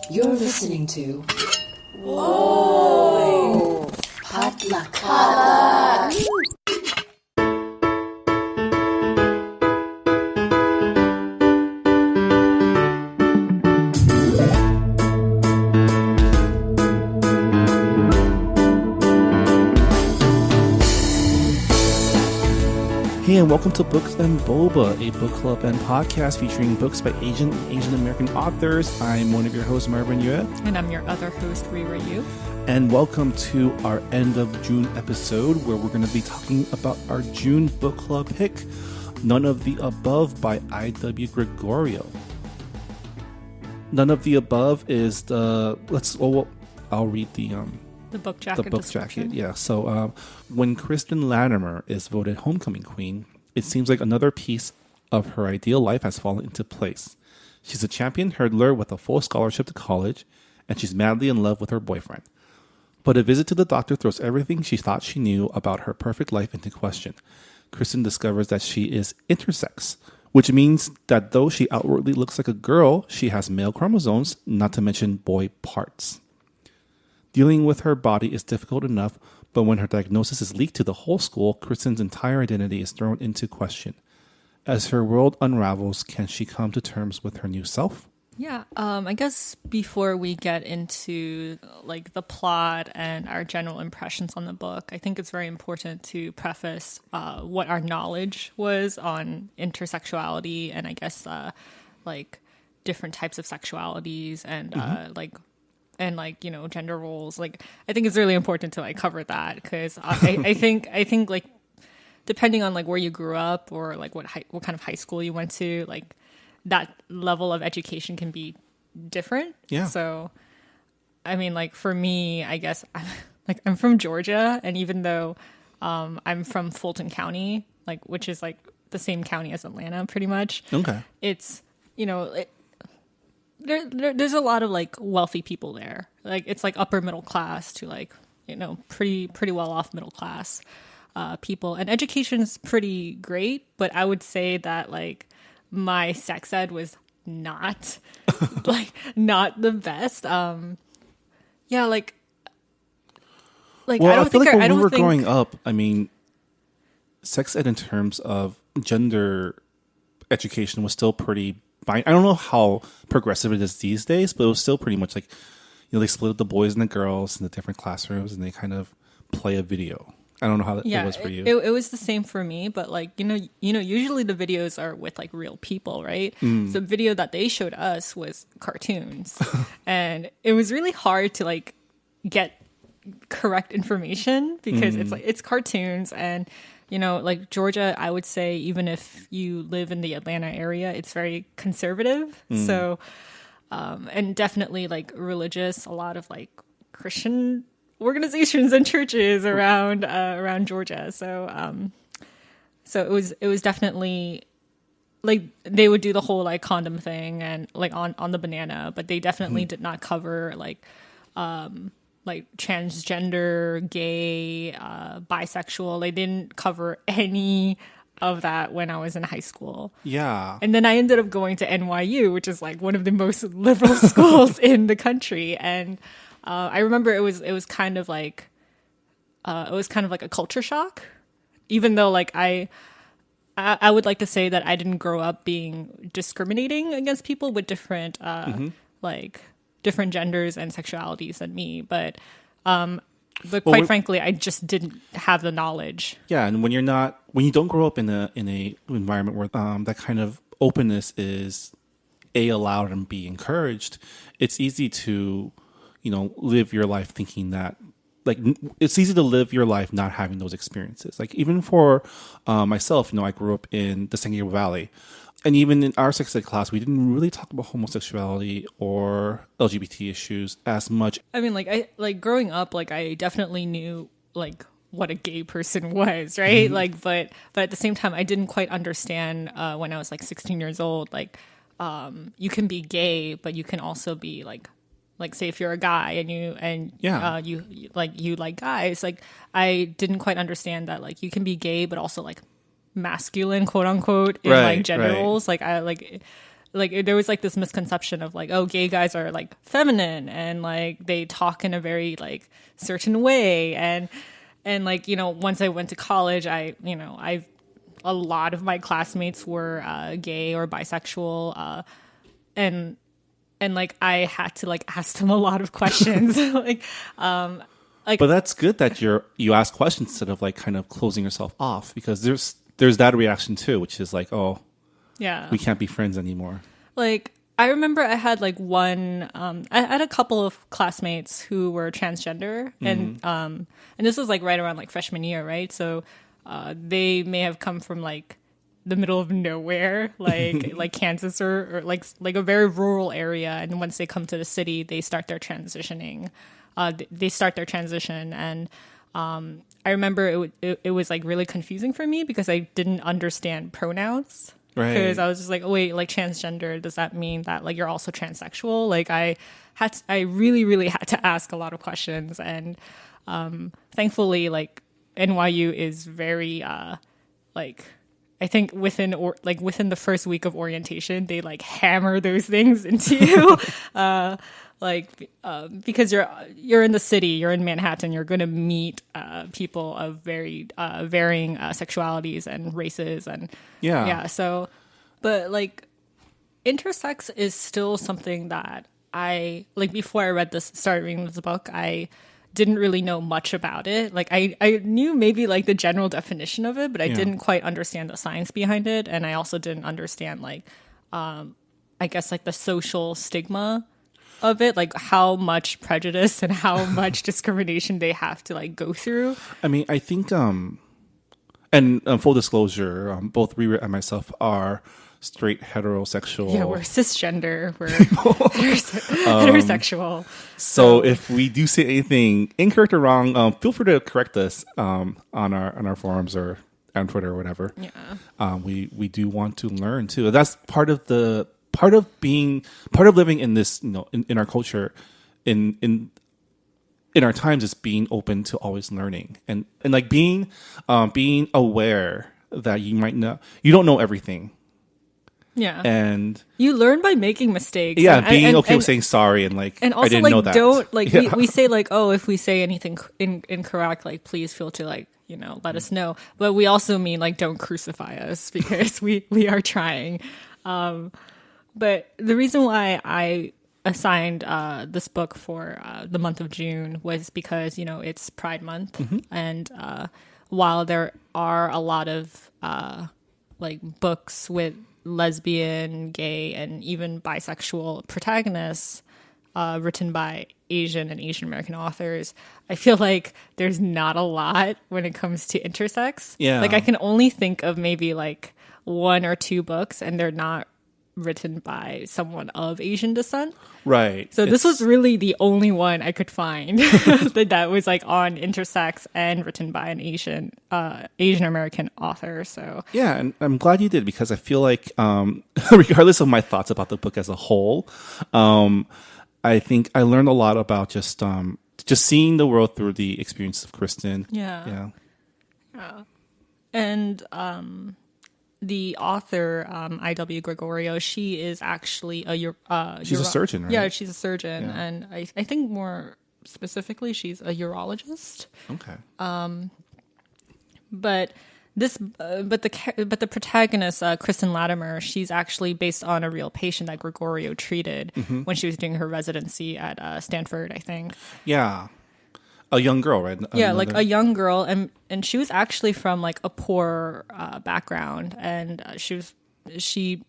You're listening to Whoa! Potluck. Hey, and welcome to Books and Boba, a book club and podcast featuring books by Asian American authors. I'm one of your hosts, Marvin Yue. And I'm your other host, Rira Yu. And welcome to our end of June episode, where we're going to be talking about our June book club pick, None of the Above by I.W. Gregorio. None of the Above is the... I'll read the book jacket. The book jacket, yeah. So when Kristen Latimer is voted homecoming queen, it seems like another piece of her ideal life has fallen into place. She's a champion hurdler with a full scholarship to college, and she's madly in love with her boyfriend. But a visit to the doctor throws everything she thought she knew about her perfect life into question. Kristen discovers that she is intersex, which means that though she outwardly looks like a girl, she has male chromosomes, not to mention boy parts. Dealing with her body is difficult enough, but when her diagnosis is leaked to the whole school, Kristen's entire identity is thrown into question. As her world unravels, can she come to terms with her new self? Yeah, I guess before we get into like the plot and our general impressions on the book, I think it's very important to preface what our knowledge was on intersexuality and I guess like different types of sexualities and gender roles. Like, I think it's really important to like cover that because I think like depending on like where you grew up or like what kind of high school you went to, like that level of education can be different. Yeah. So, I mean, like for me, I guess I'm from Georgia, and even though I'm from Fulton County, like which is like the same county as Atlanta, pretty much. Okay. It's there's a lot of like wealthy people there. Like it's like upper middle class to like, pretty well off middle class people. And education's pretty great, but I would say that like my sex ed was not not the best. Like well, I don't feel think like when we were growing up, I mean, sex ed in terms of gender education was still pretty. I don't know how progressive it is these days, but it was still pretty much like, they split up the boys and the girls in the different classrooms and they kind of play a video. I don't know how it was for you. It was the same for me, but like, usually the videos are with like real people, right? So the video that they showed us was cartoons and it was really hard to like get correct information because it's like, it's cartoons and like Georgia, I would say, even if you live in the Atlanta area, it's very conservative. So, and definitely like religious, a lot of like Christian organizations and churches around Georgia. So, it was definitely like they would do the whole like condom thing and like on the banana, but they definitely did not cover like transgender, gay, bisexual. They didn't cover any of that when I was in high school. Yeah. And then I ended up going to NYU, which is like one of the most liberal schools in the country. And I remember it was kind of like a culture shock, even though like I would like to say that I didn't grow up being discriminating against people with different different genders and sexualities than me, but quite frankly, I just didn't have the knowledge. Yeah, and when you don't grow up in a environment where that kind of openness is allowed and be encouraged, it's easy to live your life thinking that like it's easy to live your life not having those experiences. Like even for myself, I grew up in the San Gabriel Valley. And even in our sex ed class, we didn't really talk about homosexuality or LGBT issues as much. I mean, like growing up, like I definitely knew like what a gay person was, right? Like, but at the same time, I didn't quite understand when I was like 16 years old. Like, you can be gay, but you can also be like say if you're a guy and you like guys. Like, I didn't quite understand that like you can be gay, but also like masculine, quote unquote, in like gender roles. Like like there was like this misconception of like, oh, gay guys are like feminine and like they talk in a very like certain way. And like, once I went to college, a lot of my classmates were gay or bisexual. And like I had to like ask them a lot of questions. But that's good that you ask questions instead of like kind of closing yourself off, because there's that reaction too, which is like, oh, yeah, we can't be friends anymore. Like I remember I had like I had a couple of classmates who were transgender, and this was like right around like freshman year, right? So they may have come from like the middle of nowhere, like Kansas or like a very rural area, and once they come to the city, they start their transitioning. They start their transition, and I remember it was like really confusing for me because I didn't understand pronouns. Right. Because I was just like, oh wait, like transgender, does that mean that like you're also transsexual? Like I really, really had to ask a lot of questions, and thankfully, like NYU is very like, I think within the first week of orientation, they like hammer those things into you. Because you're in the city, you're in Manhattan, you're going to meet people of very varying sexualities and races, and so, but like intersex is still something that I like. Before I started reading this book, I didn't really know much about it. Like I knew maybe like the general definition of it, but I didn't quite understand the science behind it, and I also didn't understand like I guess like the social stigma of it, like how much prejudice and how much discrimination they have to like go through. I mean, I think and full disclosure, both Riri and myself are straight heterosexual. Yeah, we're cisgender. We're heterosexual. So if we do say anything incorrect or wrong, feel free to correct us on our forums or on Twitter or whatever. Yeah. We do want to learn too. That's part of living in this, in our culture, in our times, is being open to always learning and like being aware that you don't know everything. Yeah. And you learn by making mistakes. Yeah, and, being and, okay and, with saying sorry and like, and also I didn't like know that. Don't like we say like, oh, if we say anything incorrect, like please feel to like, let us know. But we also mean like don't crucify us because we are trying. But the reason why I assigned this book for the month of June was because, it's Pride Month. And while there are a lot of like books with lesbian, gay, and even bisexual protagonists written by Asian and Asian American authors, I feel like there's not a lot when it comes to intersex. Yeah. Like I can only think of maybe like one or two books, and they're not written by someone of Asian descent. Right. So this was really the only one I could find that was like on intersex and written by an Asian American author. So yeah, and I'm glad you did, because I feel like regardless of my thoughts about the book as a whole, I think I learned a lot about just seeing the world through the experience of Kristen. Yeah. And the author, I.W. Gregorio, she is actually she's a surgeon, right? Yeah, she's a surgeon. Yeah. And I think more specifically, she's a urologist. Okay. But the protagonist, Kristen Latimer, she's actually based on a real patient that Gregorio treated when she was doing her residency at Stanford, I think. Yeah. A young girl, right? Like a young girl, and she was actually from like a poor background, and she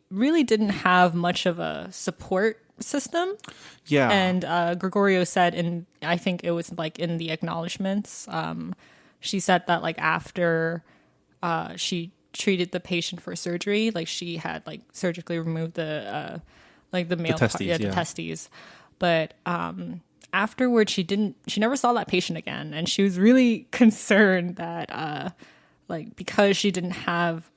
really didn't have much of a support system. Yeah. And Gregorio said, I think it was like in the acknowledgments, she said that like after she treated the patient for surgery, like she had like surgically removed the male testes, the testes, but afterwards she never saw that patient again, and she was really concerned that like because she didn't have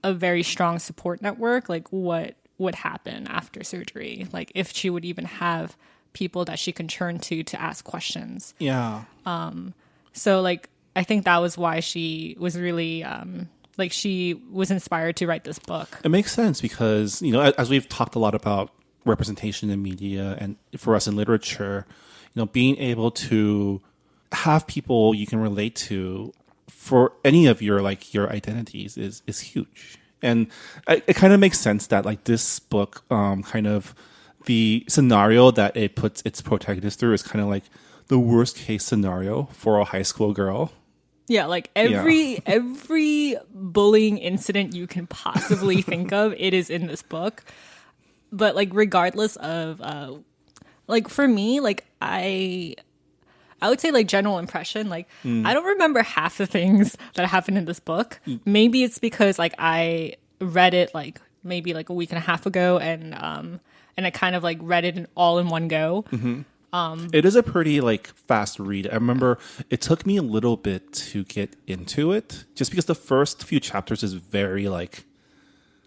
a very strong support network, like what would happen after surgery, like if she would even have people that she can turn to ask questions. Yeah. So like I think that was why she was really like she was inspired to write this book. It makes sense because, as we've talked a lot about representation in media and for us in literature, being able to have people you can relate to for any of your identities is huge. And it kind of makes sense that like this book, kind of the scenario that it puts its protagonist through is kind of like the worst case scenario for a high school girl. Yeah, like every bullying incident you can possibly think of, it is in this book. But like regardless of like for me, like I would say like general impression, like I don't remember half the things that happened in this book. Maybe it's because like I read it like maybe like a week and a half ago and I kind of like read it all in one go. It is a pretty like fast read. I remember it took me a little bit to get into it just because the first few chapters is very like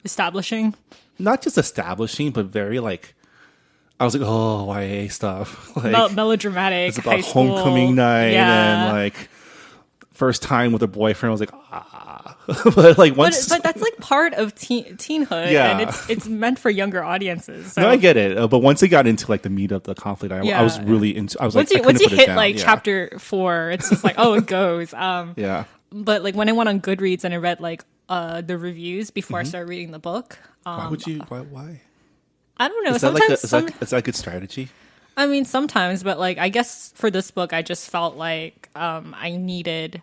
establishing, not just establishing, but very like, I was like, oh, YA stuff. Like melodramatic. It's about homecoming night and like first time with a boyfriend. I was like, but like once, but that's like part of teenhood, and it's meant for younger audiences. So. No, I get it. But once it got into like the meat of the conflict, I was really into. I was once like, once you hit like chapter 4, it's just like, oh, it goes. Yeah. But like when I went on Goodreads and I read like the reviews before I started reading the book. Why would you? Why? I don't know. Is that a good strategy? I mean, sometimes, but like I guess for this book, I just felt like I needed.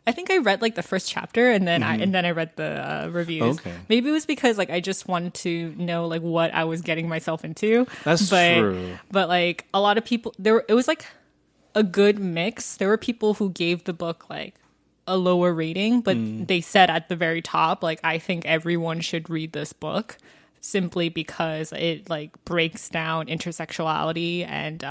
I think I read like the first chapter and then I read the reviews. Okay. Maybe it was because like I just wanted to know like what I was getting myself into. That's true. But like a lot of people it was like a good mix. There were people who gave the book like a lower rating, but they said at the very top like I think everyone should read this book simply because it like breaks down intersexuality and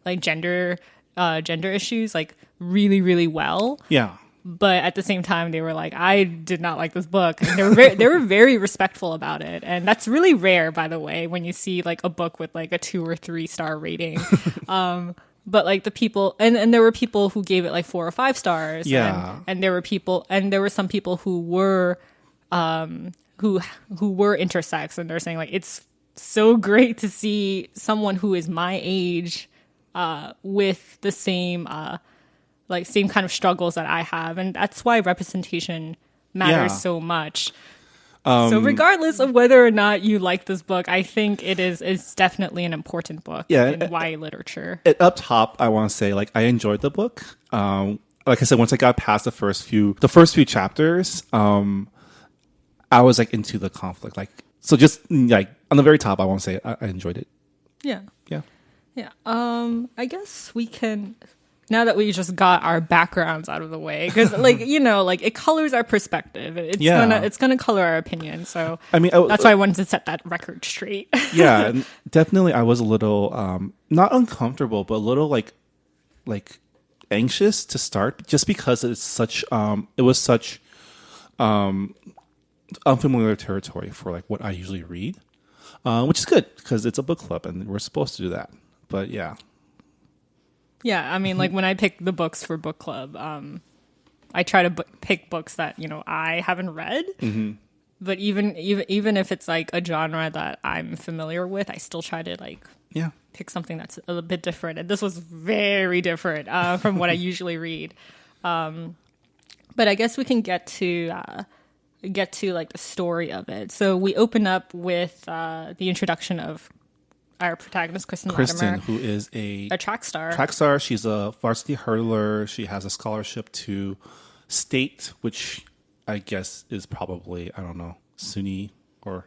like gender issues like really, really well. Yeah. But at the same time, they were like, I did not like this book. And they were very respectful about it. And that's really rare, by the way, when you see like a book with like a 2 or 3 star rating. But like the people, and there were people who gave it like 4 or 5 stars. Yeah. And there were some people who were, who were intersex, and they're saying like, it's so great to see someone who is my age, with the same kind of struggles that I have. And that's why representation matters so much. So regardless of whether or not you like this book, I think it's definitely an important book in YA literature. Up top, I want to say like I enjoyed the book. Like I said, once I got past the first few chapters, I was like into the conflict. Like, so just like on the very top, I want to say I enjoyed it. Yeah. Yeah. Yeah. I guess we can, now that we just got our backgrounds out of the way, because like, like it colors our perspective. It's gonna color our opinion. So I mean, that's why I wanted to set that record straight. Yeah, and definitely I was a little, not uncomfortable, but a little like anxious to start just because it was such unfamiliar territory for like what I usually read, which is good because it's a book club and we're supposed to do that. But yeah. Yeah, I mean, like when I pick the books for book club, I try to pick books that I haven't read. Mm-hmm. But even if it's like a genre that I'm familiar with, I still try to pick something that's a little bit different. And this was very different from what I usually read. But I guess we can get to like the story of it. So we open up with the introduction of our protagonist, Kristen Latimer, who is a track star. She's a varsity hurdler. She has a scholarship to state, which I guess is probably, I don't know, SUNY or...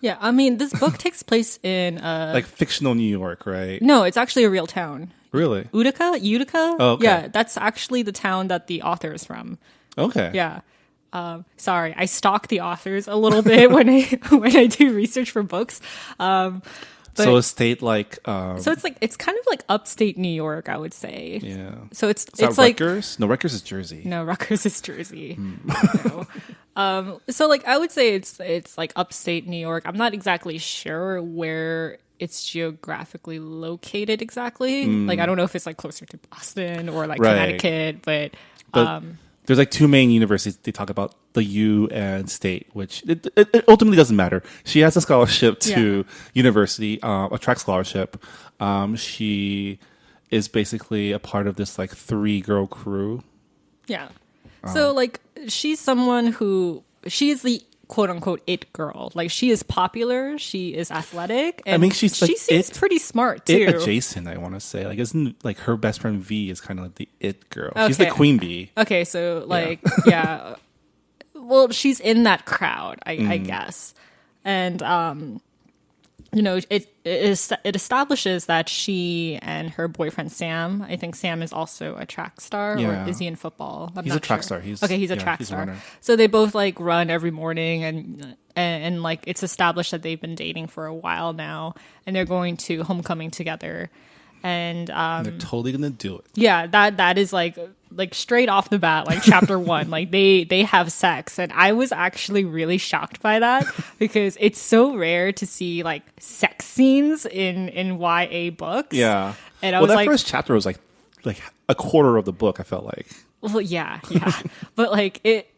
Yeah, I mean, this book takes place in... like fictional New York, right? No, it's actually a real town. Really? Utica? Oh, okay. Yeah, that's actually the town that the author is from. Okay. Yeah. Sorry, I stalk the authors a little bit when I do research for books. So a state like... so it's kind of like upstate New York, I would say. Yeah. So it's like... Rutgers? No, Rutgers is Jersey. No, Rutgers is Jersey. No. So like I would say it's like upstate New York. I'm not exactly sure where it's geographically located exactly. Like I don't know if it's like closer to Boston or like Connecticut, but there's like 2 main universities they talk about the U and state, which it ultimately doesn't matter. She has a scholarship to university, a track scholarship. She is basically a part of this like 3-girl crew. Yeah. So like she's someone who she's the quote unquote it girl. Like she is popular, she is athletic, and I mean, she seems pretty smart too. It adjacent, I want to say. Like, isn't like her best friend V is kind of like the it girl. She's the queen bee. Okay, so like yeah. Well, she's in that crowd, I guess, and you know, it establishes that she and her boyfriend Sam. I think Sam is also a track star, or is he in football? He's a track star. He's a track star. So they both like run every morning, and like it's established that they've been dating for a while now, and they're going to homecoming together, and they're totally gonna do it. Yeah, that is like straight off the bat, like chapter 1, like they have sex, and I was actually really shocked by that because it's so rare to see like sex scenes in YA books. Yeah, and I was like, first chapter was like a quarter of the book. I felt like. Well, yeah, but like it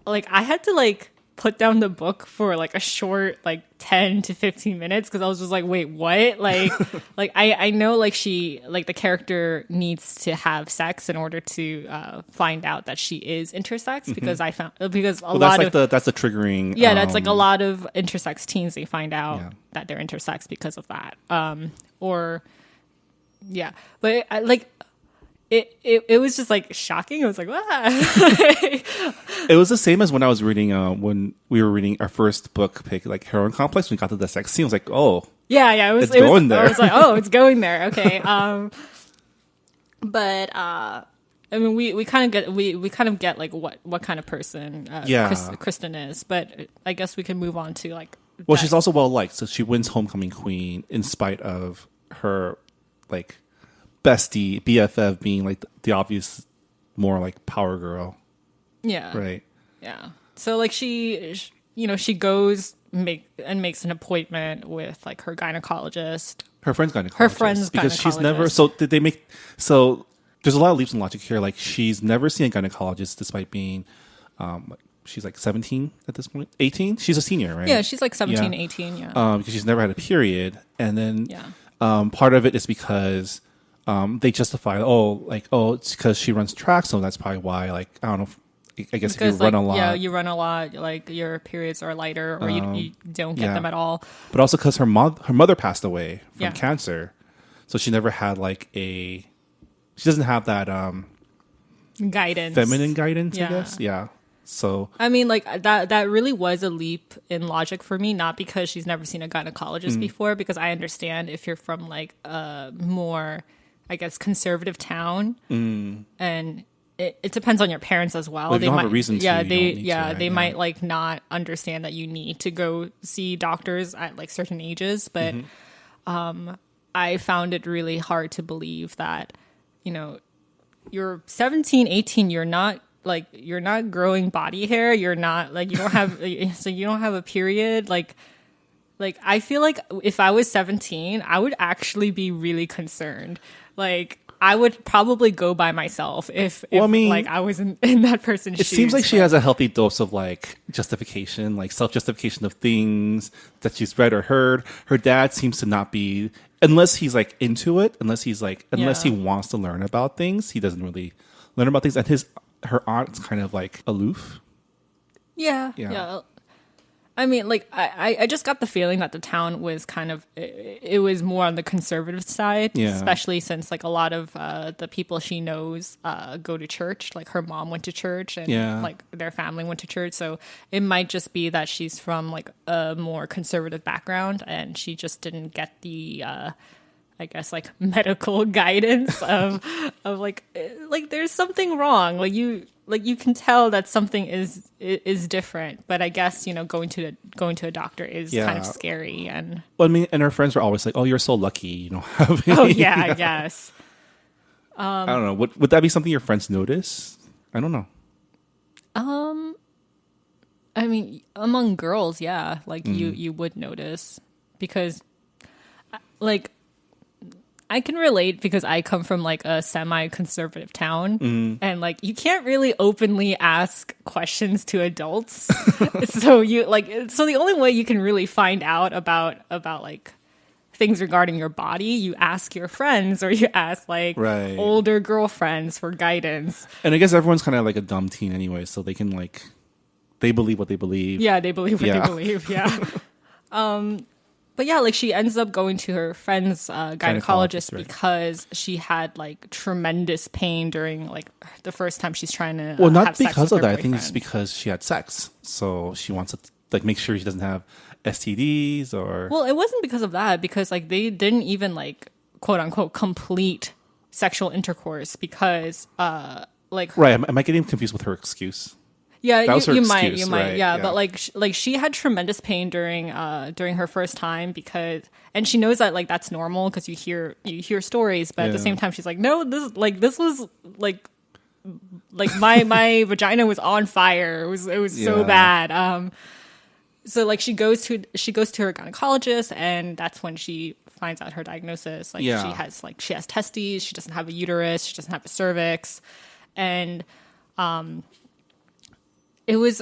like I had to like put down the book for like a short like 10 to 15 minutes because I was just like, wait, what? Like like I know like she like the character needs to have sex in order to find out that she is intersex because I found because a lot of that's the triggering that's like a lot of intersex teens, they find out that they're intersex because of that but It was just like shocking. I was like, "Wow!" It was the same as when I was reading when we were reading our first book pick, like Heroin Complex. When we got to the sex scene, I was like, "Oh, yeah." It was going there. I was like, "Oh, it's going there." Okay. But I mean, we kind of get like what kind of person Kristen is, but I guess we can move on to like. Well, she's also well liked, so she wins homecoming queen in spite of her like bestie BFF being like the obvious more like power girl. Yeah. Right. Yeah. So like she goes makes an appointment with like her gynecologist. Her friend's gynecologist. Because she's never there's a lot of leaps in logic here. Like she's never seen a gynecologist despite being she's like 17 at this point. 18? She's a senior, right? Yeah, she's like 17, 18, because she's never had a period. And then part of it is because they justify, it's because she runs track, so that's probably why, like, I don't know, I guess because, if you run a lot. Yeah, you run a lot, like, your periods are lighter, or you don't get them at all. But also because her mother passed away from cancer, so she never had, she doesn't have that guidance. Feminine guidance, I guess. Yeah. So I mean, like that really was a leap in logic for me, not because she's never seen a gynecologist before, because I understand if you're from like a more, I guess, conservative town, and it depends on your parents as well. They don't have a reason to. They might like not understand that you need to go see doctors at like certain ages, but I found it really hard to believe that, you're 17, 18, you're not growing body hair. You're not like, you don't have a period. Like I feel like if I was 17, I would actually be really concerned. Like I would probably go by myself if I was in that person's shoes. It seems like she has a healthy dose of like justification, like self-justification of things that she's read or heard. Her dad seems to not be, unless he's like into it, unless he wants to learn about things, he doesn't really learn about things. And her aunt's kind of like aloof. Yeah. I mean, like, I just got the feeling that the town was kind of, it was more on the conservative side, especially since like a lot of the people she knows go to church. Like her mom went to church and like their family went to church. So it might just be that she's from like a more conservative background and she just didn't get the I guess like medical guidance of like there's something wrong. Like you can tell that something is different, but I guess going to a doctor is kind of scary. And well, I mean, and her friends were always like, "Oh, you're so lucky, you don't have." Oh yeah, I guess. I don't know. Would that be something your friends notice? I don't know. I mean, among girls, yeah, like you would notice because, like. I can relate because I come from like a semi-conservative town, and like you can't really openly ask questions to adults. So the only way you can really find out about like things regarding your body, you ask your friends or you ask like Right. older girlfriends for guidance. And I guess everyone's kind of like a dumb teen anyway, so they can like they believe what they believe. Yeah, they believe what Yeah. they believe. Yeah. But yeah, like she ends up going to her friend's gynecologist right. because she had like tremendous pain during like the first time she's trying to Well, not have sex because with of her that. I think it's boyfriend. because she had sex, so she wants to like make sure she doesn't have STDs or. Well, it wasn't because of that, because like they didn't even like quote unquote complete sexual intercourse because like Right? Am I getting confused with her excuse? yeah, That was her you excuse, might right? yeah, Yeah. but like like she had tremendous pain during her first time because, and she knows that like that's normal because you hear stories, but at the Yeah. same time she's like, no, this was like my vagina was on fire. It was so Yeah. bad. So like she goes to her gynecologist, and that's when she finds out her diagnosis. Like Yeah. she has testes, she doesn't have a uterus, she doesn't have a cervix, and it was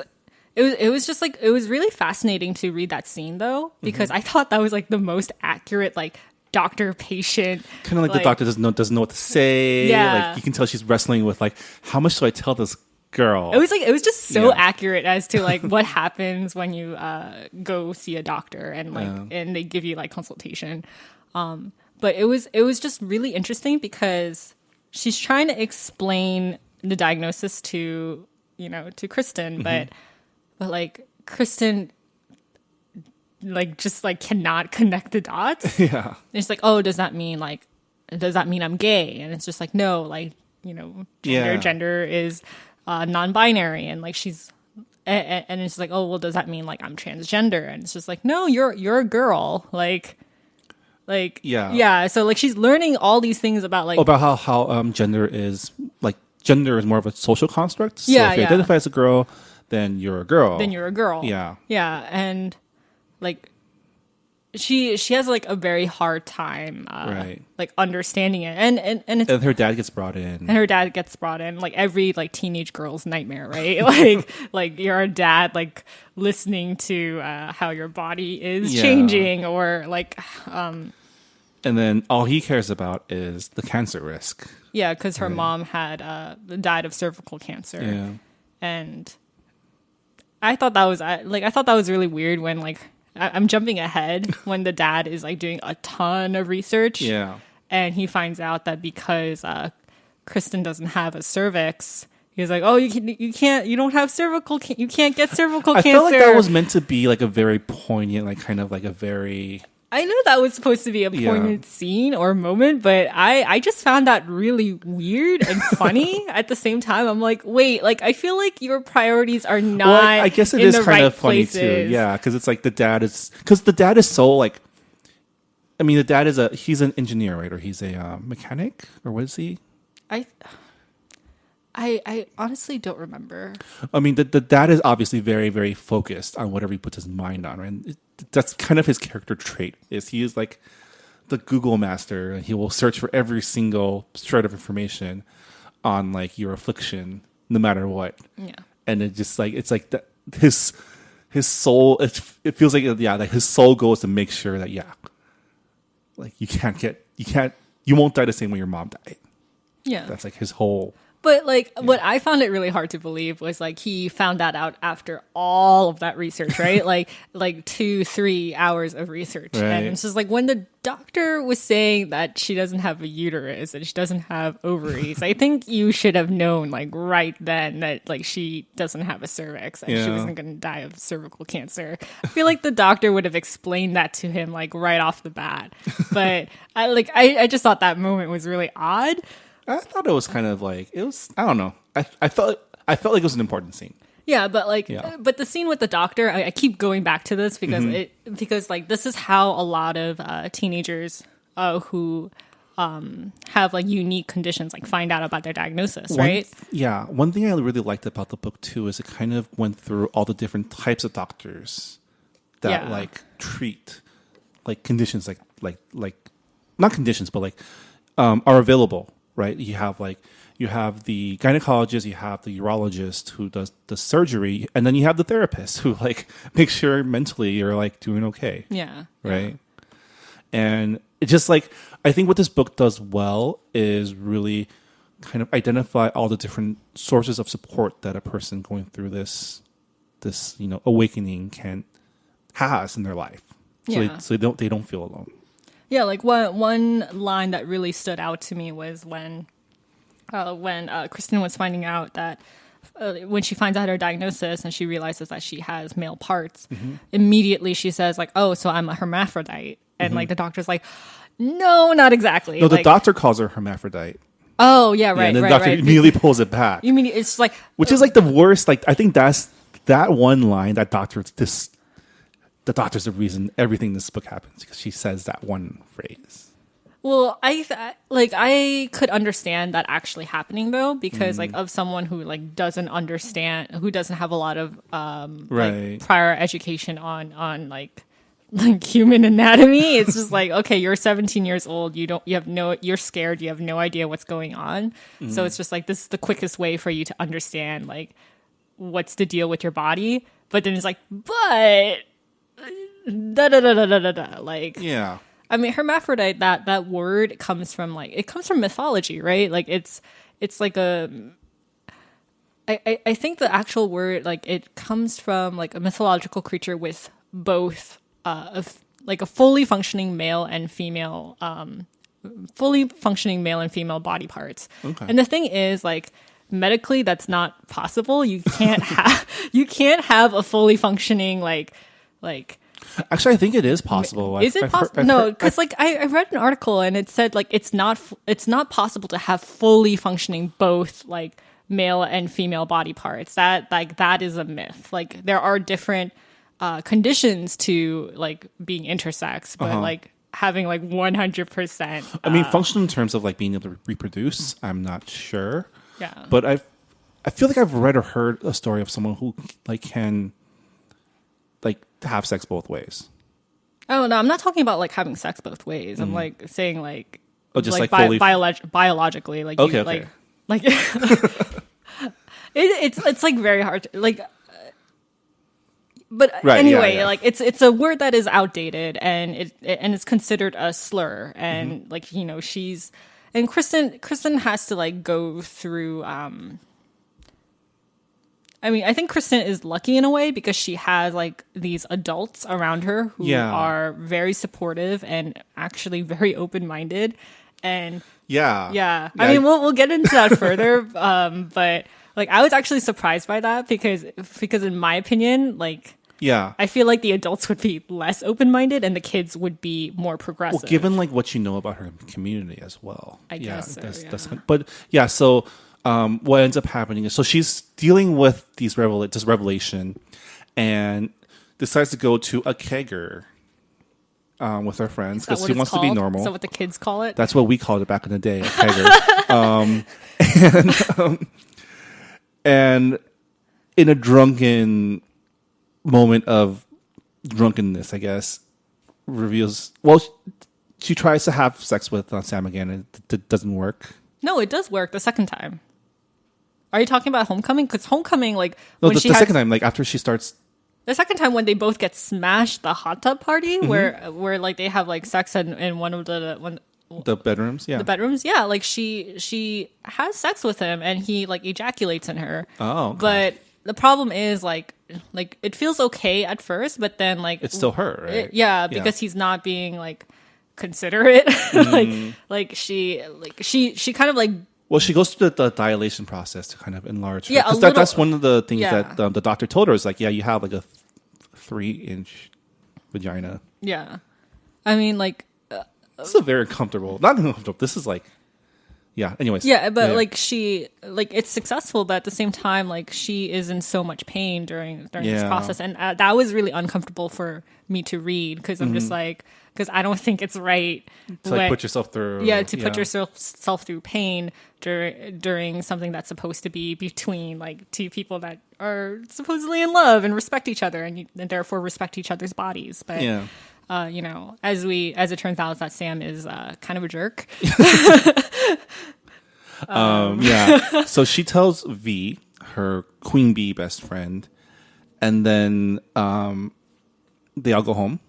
just like, it was really fascinating to read that scene though, because I thought that was like the most accurate like doctor patient Kind of like the doctor doesn't know what to say. Yeah. Like you can tell she's wrestling with like, how much do I tell this girl? It was just so Yeah. accurate as to like what happens when you go see a doctor and like Yeah. and they give you like consultation. But it was just really interesting because she's trying to explain the diagnosis to Kristen, but like Kristen like just like cannot connect the dots. Yeah. And it's like, oh, does that mean I'm gay? And it's just like, no, like, Yeah. gender is non-binary, and like she's and it's like, oh, well, does that mean like I'm transgender? And it's just like, no, you're a girl, like Yeah. So like she's learning all these things about like About how gender is more of a social construct. So Yeah, if you yeah. identify as a girl, then you're a girl. then you're a girl. Yeah. And like she has like a very hard time Right. like understanding it, and it's And her dad gets brought in. and her dad gets brought in, like every like teenage girl's nightmare, right? like you're a dad like listening to how your body is Yeah. changing, or like And then all he cares about is the cancer risk. yeah, because her mom had died of cervical cancer. Yeah. And I thought that was really weird when like I'm jumping ahead when the dad is like doing a ton of research. Yeah. And he finds out that because Kristen doesn't have a cervix, he's like, oh, you don't have you can't get cervical I cancer. felt like that was meant to be like a very poignant, like kind of like a very. I know that was supposed to be a poignant scene or moment, but I just found that really weird and funny at the same time. I'm like, wait, like I feel like your priorities are not. Well, I guess it in is the kind right of funny places. too. Yeah, because it's like the dad is so like. I mean, the dad he's an engineer, right? Or he's a mechanic, or what is he? I honestly don't remember. I mean, the dad is obviously very, very focused on whatever he puts his mind on, right? And that's kind of his character trait. He is like the Google master, and he will search for every single shred of information on like your affliction, no matter what. Yeah. And it just like it's like that his soul. It feels like like his sole goal is to make sure that like you won't die the same way your mom died. Yeah. That's like his whole. But like what I found it really hard to believe was like he found that out after all of that research, right? like 2-3 hours of research. Right. And it's just like when the doctor was saying that she doesn't have a uterus and she doesn't have ovaries, I think you should have known like right then that like she doesn't have a cervix and she Yeah. wasn't going to die of cervical cancer. I feel like the doctor would have explained that to him like right off the bat. But I just thought that moment was really odd. I thought it was kind of like it was. I don't know. I felt like it was an important scene. Yeah, but like, Yeah. but the scene with the doctor, I keep going back to this because because like this is how a lot of teenagers who have like unique conditions like find out about their diagnosis, right? One thing I really liked about the book too is it kind of went through all the different types of doctors that Yeah. like treat like conditions like not conditions, but like are available, right? You have the gynecologist, you have the urologist who does the surgery, and then you have the therapist who like makes sure mentally you're like doing okay. Yeah. Right. And it's just like, I think what this book does well is really kind of identify all the different sources of support that a person going through this awakening has in their life. So they don't feel alone. Yeah, like one line that really stood out to me was when Kristen was finding out that when she finds out her diagnosis and she realizes that she has male parts, immediately she says like, "Oh, so I'm a hermaphrodite," and like the doctor's like, "No, not exactly." No, the like, doctor calls her hermaphrodite. Oh yeah, right, and then right, the doctor right. immediately pulls it back. You mean it's like, which is like the worst. Like I think that one line, the doctor's the reason everything in this book happens, because she says that one phrase. Well, I could understand that actually happening though, because like of someone who like doesn't understand, who doesn't have a lot of like prior education on like human anatomy. It's just like, okay, you're 17 years old, you're scared, you have no idea what's going on. So it's just like, this is the quickest way for you to understand like what's the deal with your body. But then it's like, but da da da da da da da, like, yeah. I mean, hermaphrodite, that word comes from mythology, right? Like it's like I think the actual word, like it comes from like a mythological creature with both like a fully functioning male and female body parts. Okay. And the thing is, like, medically that's not possible. You can't have a fully functioning like Actually, I think it is possible. Is it possible? No, because like I read an article and it said like it's not possible to have fully functioning both like male and female body parts. That is a myth. Like there are different conditions to like being intersex, but like having like 100%. I mean, functional in terms of like being able to reproduce, I'm not sure. Yeah, but I feel like I've read or heard a story of someone who like can like have sex both ways. Oh no, I'm not talking about like having sex both ways. I'm like saying like, just like, fully biologically, like okay, you, okay. like it's like very hard to, like. But right, anyway, yeah. like it's a word that is outdated and it's considered a slur, and like Kristen has to like go through. I mean, I think Kristen is lucky in a way because she has like these adults around her who are very supportive and actually very open-minded, and yeah. I mean, we'll get into that further, but like I was actually surprised by that because in my opinion, like. Yeah, I feel like the adults would be less open-minded and the kids would be more progressive. Well, given like what you know about her community as well. I guess so, that's but yeah. So what ends up happening is, so she's dealing with this revelation, and decides to go to a kegger with her friends because she wants to be normal. Is that what the kids call it? That's what we called it back in the day, a kegger. And in a drunken moment of drunkenness, I guess, she tries to have sex with Sam again, and it doesn't work. No, it does work the second time. Are you talking about Homecoming? Because Homecoming, like, no, the second time, like after she starts. The second time when they both get smashed, the hot tub party, where like they have like sex in one of the bedrooms, the bedrooms, like she has sex with him and he like ejaculates in her. Oh, okay. But the problem is like it feels okay at first, but then like it's still her, right? Because he's not being like considerate. like she kind of like. Well, she goes through the dilation process to kind of enlarge her. Yeah, because that's one of the things that the doctor told her is like, you have like a 3-inch vagina. Yeah, I mean, like, this is very uncomfortable. Not uncomfortable. This is like, anyways. Yeah, but like she, like it's successful, but at the same time, like she is in so much pain during this process, and that was really uncomfortable for me to read because I'm just like, because I don't think it's right to like put yourself through. Put yourself through pain during something that's supposed to be between like two people that are supposedly in love and respect each other and therefore respect each other's bodies. But as it turns out, that Sam is kind of a jerk. Yeah. So she tells V, her queen bee best friend, and then they all go home.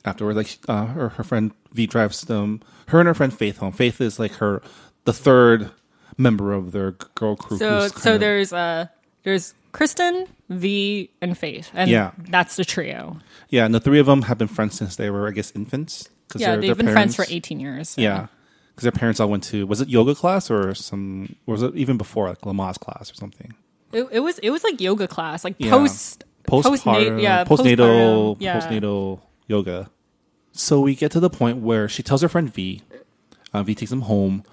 Afterwards, like her friend V drives them. Her and her friend Faith home. Faith is like the third member of their girl crew. So there's Kristen, V, and Faith, and that's the trio. Yeah, and the three of them have been friends since they were, I guess, infants. Yeah, they've been friends for 18 years. So. Yeah, because their parents all went to, was it yoga class or was it even before, like Lamaze class or something? It was like yoga class, like postnatal yoga. So we get to the point where she tells her friend V, V takes him home,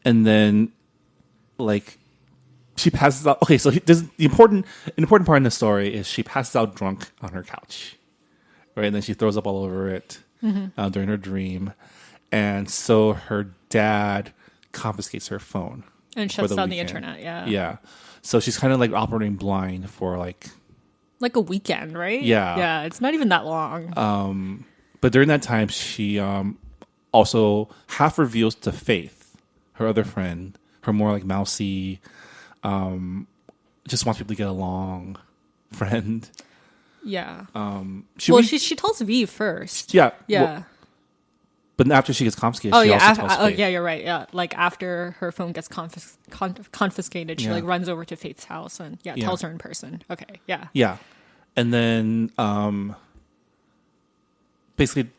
and then like she passes out. Okay, so the important part in the story is she passes out drunk on her couch, right? And then she throws up all over it during her dream, and so her dad confiscates her phone and shuts down the internet. Yeah. So she's kind of like operating blind for like a weekend, right? Yeah. It's not even that long. But during that time, she also half reveals to Faith, her other friend, her more like mousy, just wants people to get along friend. Yeah. She tells V first. Yeah. Yeah. Well, but after she gets confiscated, she also tells Faith. Yeah, you're right. Yeah, like after her phone gets confiscated, she like runs over to Faith's house and tells her in person. Okay, yeah. Yeah. And then basically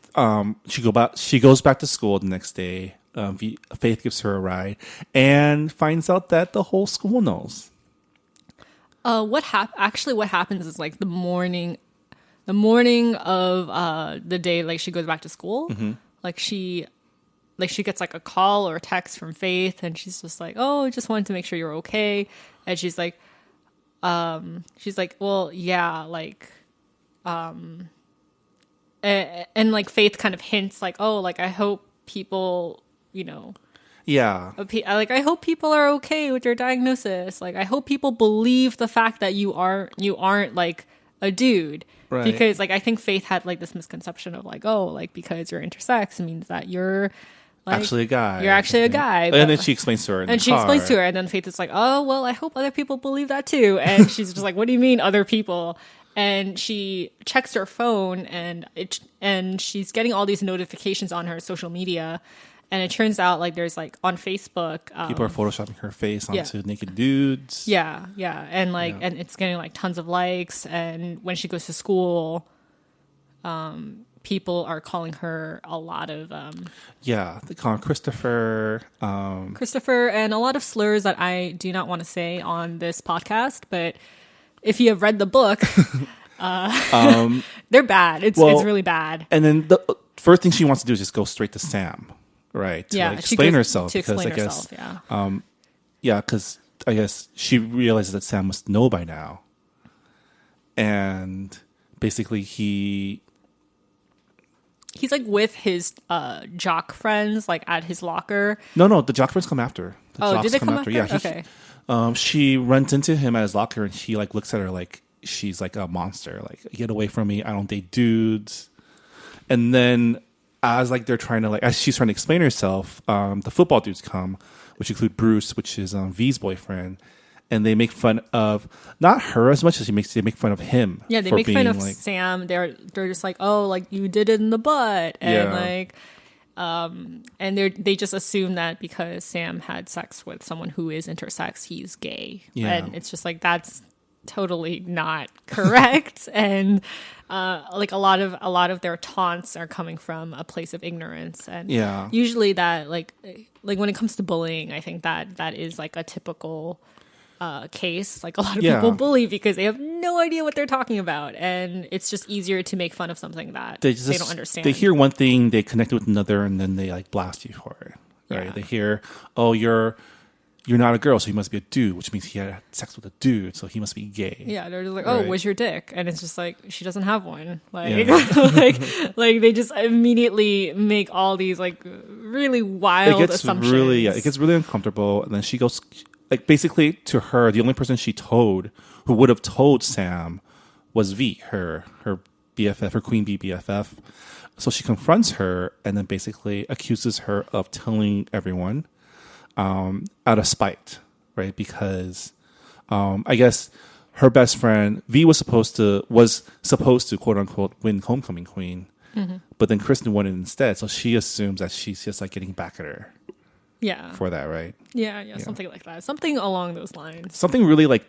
she goes back to school the next day. Faith gives her a ride and finds out that the whole school knows. What happens is like the morning of the day like she goes back to school. Like she gets like a call or a text from Faith, and she's just like, "Oh, I just wanted to make sure you're okay." And she's like, "Well, yeah, like, and like Faith kind of hints like, oh, like I hope people, Yeah. like I hope people are okay with your diagnosis. Like I hope people believe the fact that you aren't like a dude." Right. Because like I think Faith had like this misconception of like, oh, like because you're intersex means that you're like, actually a guy. You're actually a guy. And then she explains to her in the car. Explains to her, and then Faith is like, oh, well, I hope other people believe that too. And she's just like, what do you mean other people? And she checks her phone, and she's getting all these notifications on her social media. And it turns out like there's like on Facebook, people are photoshopping her face onto naked dudes. Yeah, and like and it's getting like tons of likes. And when she goes to school, people are calling her a lot of they call her Christopher, and a lot of slurs that I do not want to say on this podcast. But if you have read the book, they're bad. It's really bad. And then the first thing she wants to do is just go straight to Sam. Right. To explain herself. Because I guess she realizes that Sam must know by now. And basically he's like with his jock friends, like at his locker. No, the jock friends come after. Did they come after? Yeah. Okay. She runs into him at his locker, and he like looks at her like she's like a monster. Like, get away from me. I don't date dudes. And then as she's trying to explain herself, the football dudes come, which include Bruce, which is V's boyfriend, and they make fun of not her as much as they make fun of him. Yeah, they make fun of Sam. They're just like, oh, like you did it in the butt, and like, and they just assume that because Sam had sex with someone who is intersex, he's gay, and it's just like that's totally not correct. And like a lot of their taunts are coming from a place of ignorance, and usually that like when it comes to bullying, I think that is like a typical case. Like a lot of people bully because they have no idea what they're talking about, and it's just easier to make fun of something that they don't understand. They hear one thing, they connect it with another, and then they like blast you for it. Right? They hear, oh, you're not a girl, so you must be a dude, which means he had sex with a dude, so he must be gay. Yeah, they're just like, oh, where's your dick? And it's just like, she doesn't have one. Like, like they just immediately make all these like really wild assumptions. It gets really uncomfortable. And then she goes, like basically to her, the only person she told who would have told Sam was V, her BFF, her queen bee BFF. So she confronts her and then basically accuses her of telling everyone out of spite, right? Because I guess her best friend V was supposed to quote unquote win homecoming queen, but then Kristen won it instead. So she assumes that she's just like getting back at her. Yeah. For that, right? Yeah, something like that. Something along those lines. Something really like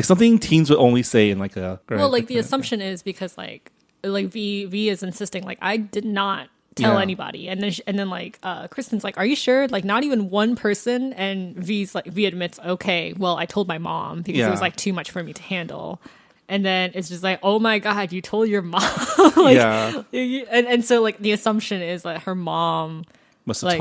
something teens would only say in like a. Well, like the assumption is because like V is insisting like I did not tell anybody, and then like Kristen's like, are you sure? Like not even one person, and V admits, okay, well I told my mom because it was like too much for me to handle. And then it's just like, oh my God, you told your mom. Like, and so like the assumption is that her mom must have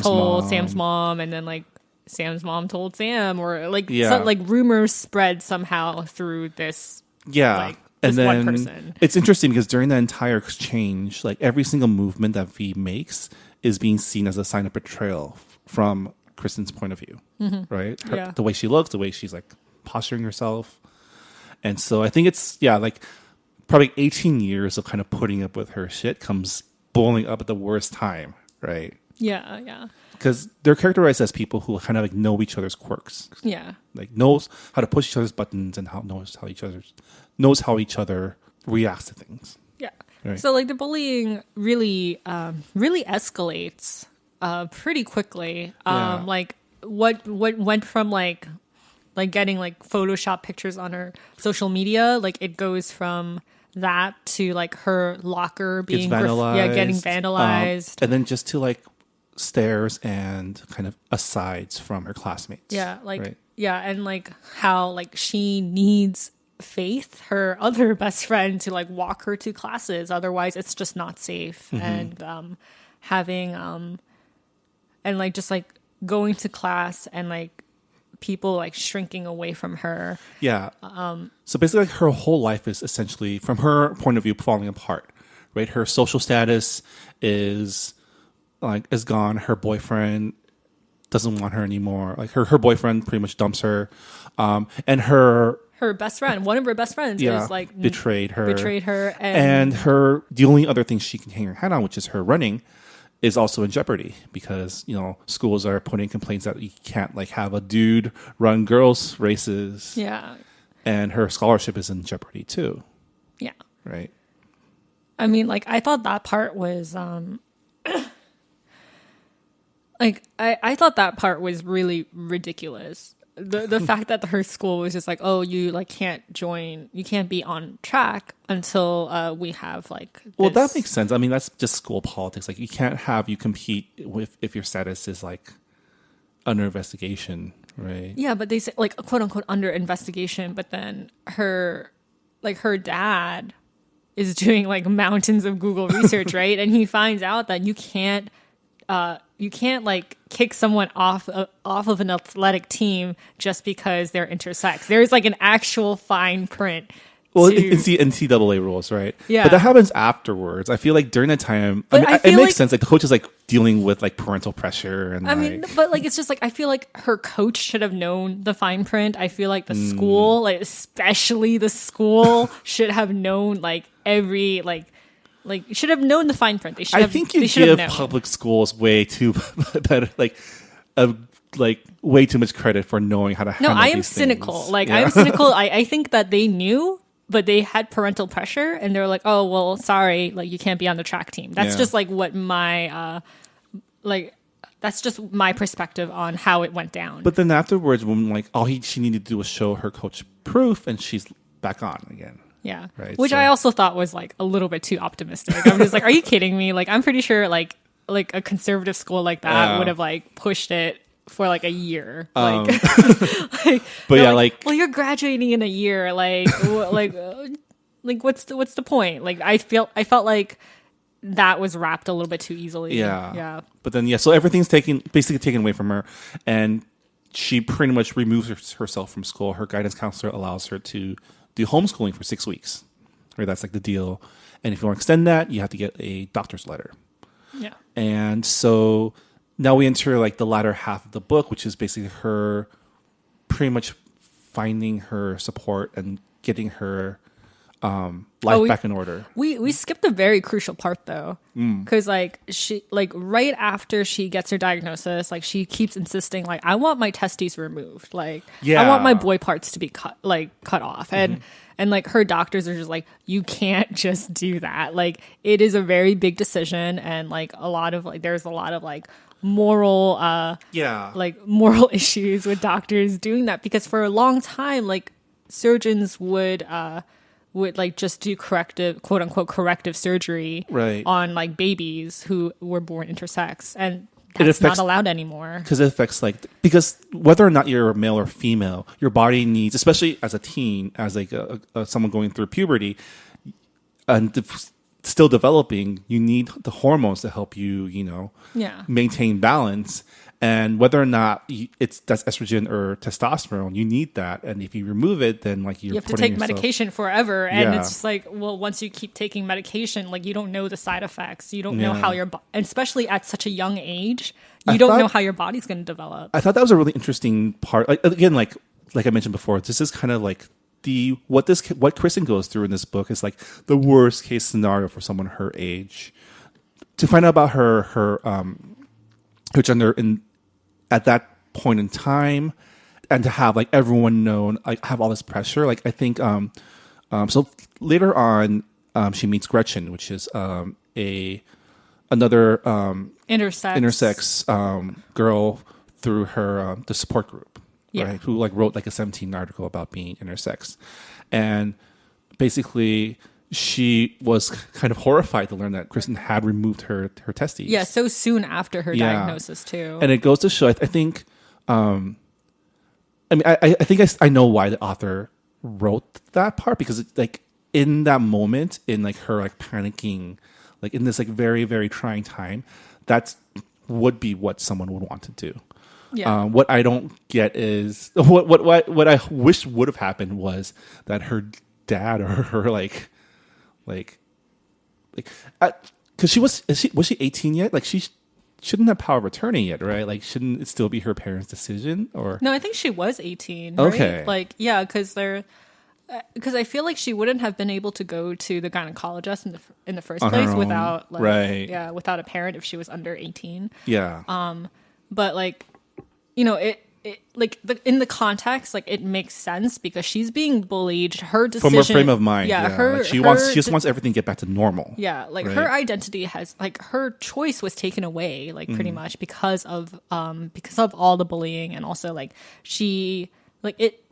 told Sam's mom, and then like Sam's mom told Sam, or like like rumors spread somehow through this. Yeah, like, this one person. It's interesting because during that entire exchange, like every single movement that V makes is being seen as a sign of betrayal from Kristen's point of view, right? The way she looks, the way she's like posturing herself, and so I think it's like probably 18 years of kind of putting up with her shit comes boiling up at the worst time. Right. Yeah. Because they're characterized as people who kind of like know each other's quirks. Yeah. Like knows how to push each other's buttons and knows how each other reacts to things. Yeah. Right. So like the bullying really escalates pretty quickly. Like what went from like getting like Photoshop pictures on her social media, like it goes from that to like her locker being getting vandalized, and then just to like stares and kind of asides from her classmates. And like how like she needs Faith, her other best friend, to like walk her to classes, otherwise it's just not safe. And having and like just like going to class and like people like shrinking away from her. So basically like her whole life is essentially, from her point of view, falling apart, right? Her social status is gone. Her boyfriend doesn't want her anymore. Like her boyfriend pretty much dumps her. And her best friend, one of her best friends is like betrayed her. And the only other thing she can hang her hat on, which is her running, is also in jeopardy because, schools are putting complaints that you can't like have a dude run girls races. Yeah. And her scholarship is in jeopardy too. Yeah. Right. I mean, like I thought that part was like I thought that part was really ridiculous. The fact that her school was just like, oh, you like can't be on track until we have like this. Well, that makes sense. I mean, that's just school politics. Like you can't have you compete if your status is like under investigation, right? Yeah, but they say like quote unquote under investigation, but then her dad is doing like mountains of Google research, right? And he finds out that you can't like kick someone off of an athletic team just because they're intersex. There's like an actual fine print. Well, it's the NCAA rules, right? Yeah. But that happens afterwards. I feel like during that time, it makes sense. Like the coach is like dealing with like parental pressure, and but like it's just like I feel like her coach should have known the fine print. I feel like the school, like especially the school, should have known like every like should have known the fine print. They should. I think you give public schools way too better, way too much credit for knowing how to handle these things. No, I am cynical. I'm cynical. I think that they knew, but they had parental pressure, and they were like, "Oh, well, sorry, like you can't be on the track team." That's just like what my that's just my perspective on how it went down. But then afterwards, when like she needed to do was show her coach proof, and she's back on again. Yeah. Right. Which I also thought was like a little bit too optimistic. I'm just like, are you kidding me? Like, I'm pretty sure like a conservative school like that would have like pushed it for like a year. Well, you're graduating in a year. Like what's the point? Like, I felt like that was wrapped a little bit too easily. Yeah. But then, so everything's basically taken away from her, and she pretty much removes herself from school. Her guidance counselor allows her to do homeschooling for 6 weeks. Right, that's like the deal. And if you want to extend that, you have to get a doctor's letter. Yeah. And so now we enter like the latter half of the book, which is basically her pretty much finding her support and getting her life back in order. We skipped a very crucial part though, because like she like right after she gets her diagnosis, like she keeps insisting like I want my testes removed, like I want my boy parts to be cut off, and like her doctors are just like you can't just do that, like it is a very big decision, and like a lot of like there's a lot of like moral like moral issues with doctors doing that, because for a long time like surgeons would like just do corrective, quote unquote, corrective surgery on like babies who were born intersex, and that's not allowed anymore. Because it affects because whether or not you're a male or female, your body needs, especially as a teen, as like someone going through puberty and still developing, you need the hormones to help you, maintain balance. And whether or not that's estrogen or testosterone, you need that. And if you remove it, then like you have to take medication forever. And it's just like, well, once you keep taking medication, like you don't know the side effects. You don't know how and especially at such a young age, you don't know how your body's going to develop. I thought that was a really interesting part. Like, again, like I mentioned before, this is kind of like what Kristen goes through in this book is like the worst case scenario for someone her age. To find out about her gender at that point in time, and to have like everyone known, like have all this pressure. Like I think so later on she meets Gretchen, which is another intersex girl through her the support group, right? Who like wrote like a 17 article about being intersex, and basically she was kind of horrified to learn that Kristen had removed her testes. Yeah, so soon after her diagnosis too. And it goes to show, I think, I know why the author wrote that part, because it's like in that moment, in like her like panicking, like in this like very, very trying time, that would be what someone would want to do. Yeah. What I don't get is what I wish would have happened was that her dad or her because was she 18 yet? Like she shouldn't have power of attorney yet, right? Like shouldn't it still be her parents' decision? Or no, I think she was 18. Right? Okay, like yeah, because I feel like she wouldn't have been able to go to the gynecologist in the first place without without a parent if she was under 18. Yeah. But like it like in the context, like it makes sense because she's being bullied. Her decision from her frame of mind, her she just wants everything to get back to normal. Yeah, like her identity has like her choice was taken away, like pretty much because of all the bullying, and also like she like it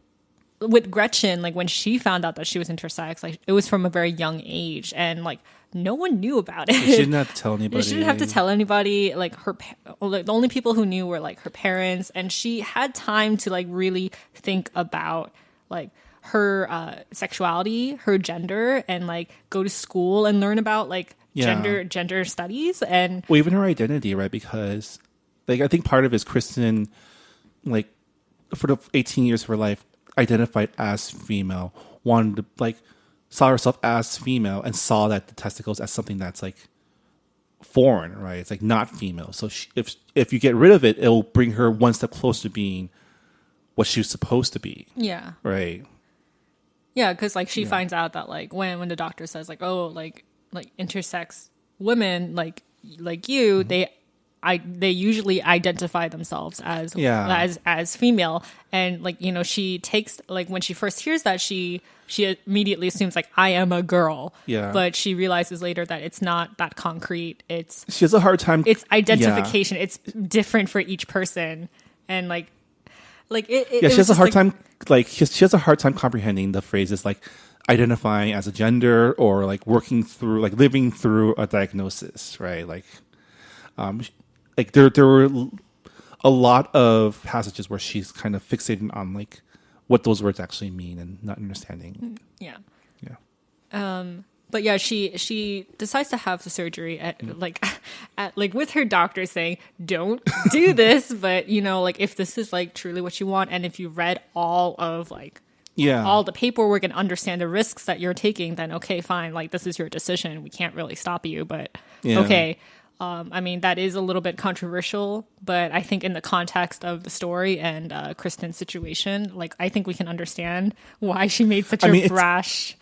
with Gretchen, like when she found out that she was intersex, like it was from a very young age, and like no one knew about it. She didn't have to tell anybody. She didn't have to tell anybody. Like the only people who knew were like her parents, and she had time to like really think about like her sexuality, her gender, and like go to school and learn about like gender studies, and even her identity, right? Because like I think part of it is Kristen, like for the 18 years of her life, identified as female, wanted to like saw herself as female, and saw that the testicles as something that's like foreign, right? It's like not female. So if you get rid of it, it'll bring her one step closer to being what she was supposed to be. Yeah. Right. Yeah, because like she finds out that like when the doctor says like, oh, like intersex women like you, they usually identify themselves as female, and like she takes like when she first hears that she immediately assumes like I am a girl, but she realizes later that it's not that concrete. She has a hard time. It's identification. It's different for each person, and she has a hard time. Like she has a hard time comprehending the phrases like identifying as a gender, or like working through like living through a diagnosis, right? Like there were a lot of passages where she's kind of fixated on like what those words actually mean and not understanding. Yeah. But yeah, she decides to have the surgery at with her doctor saying, don't do this, but like if this is like truly what you want, and if you read all of like all the paperwork and understand the risks that you're taking, then okay, fine, like this is your decision. We can't really stop you, but okay. I mean, that is a little bit controversial, but I think in the context of the story and Kristen's situation, like I think we can understand why she made such a brash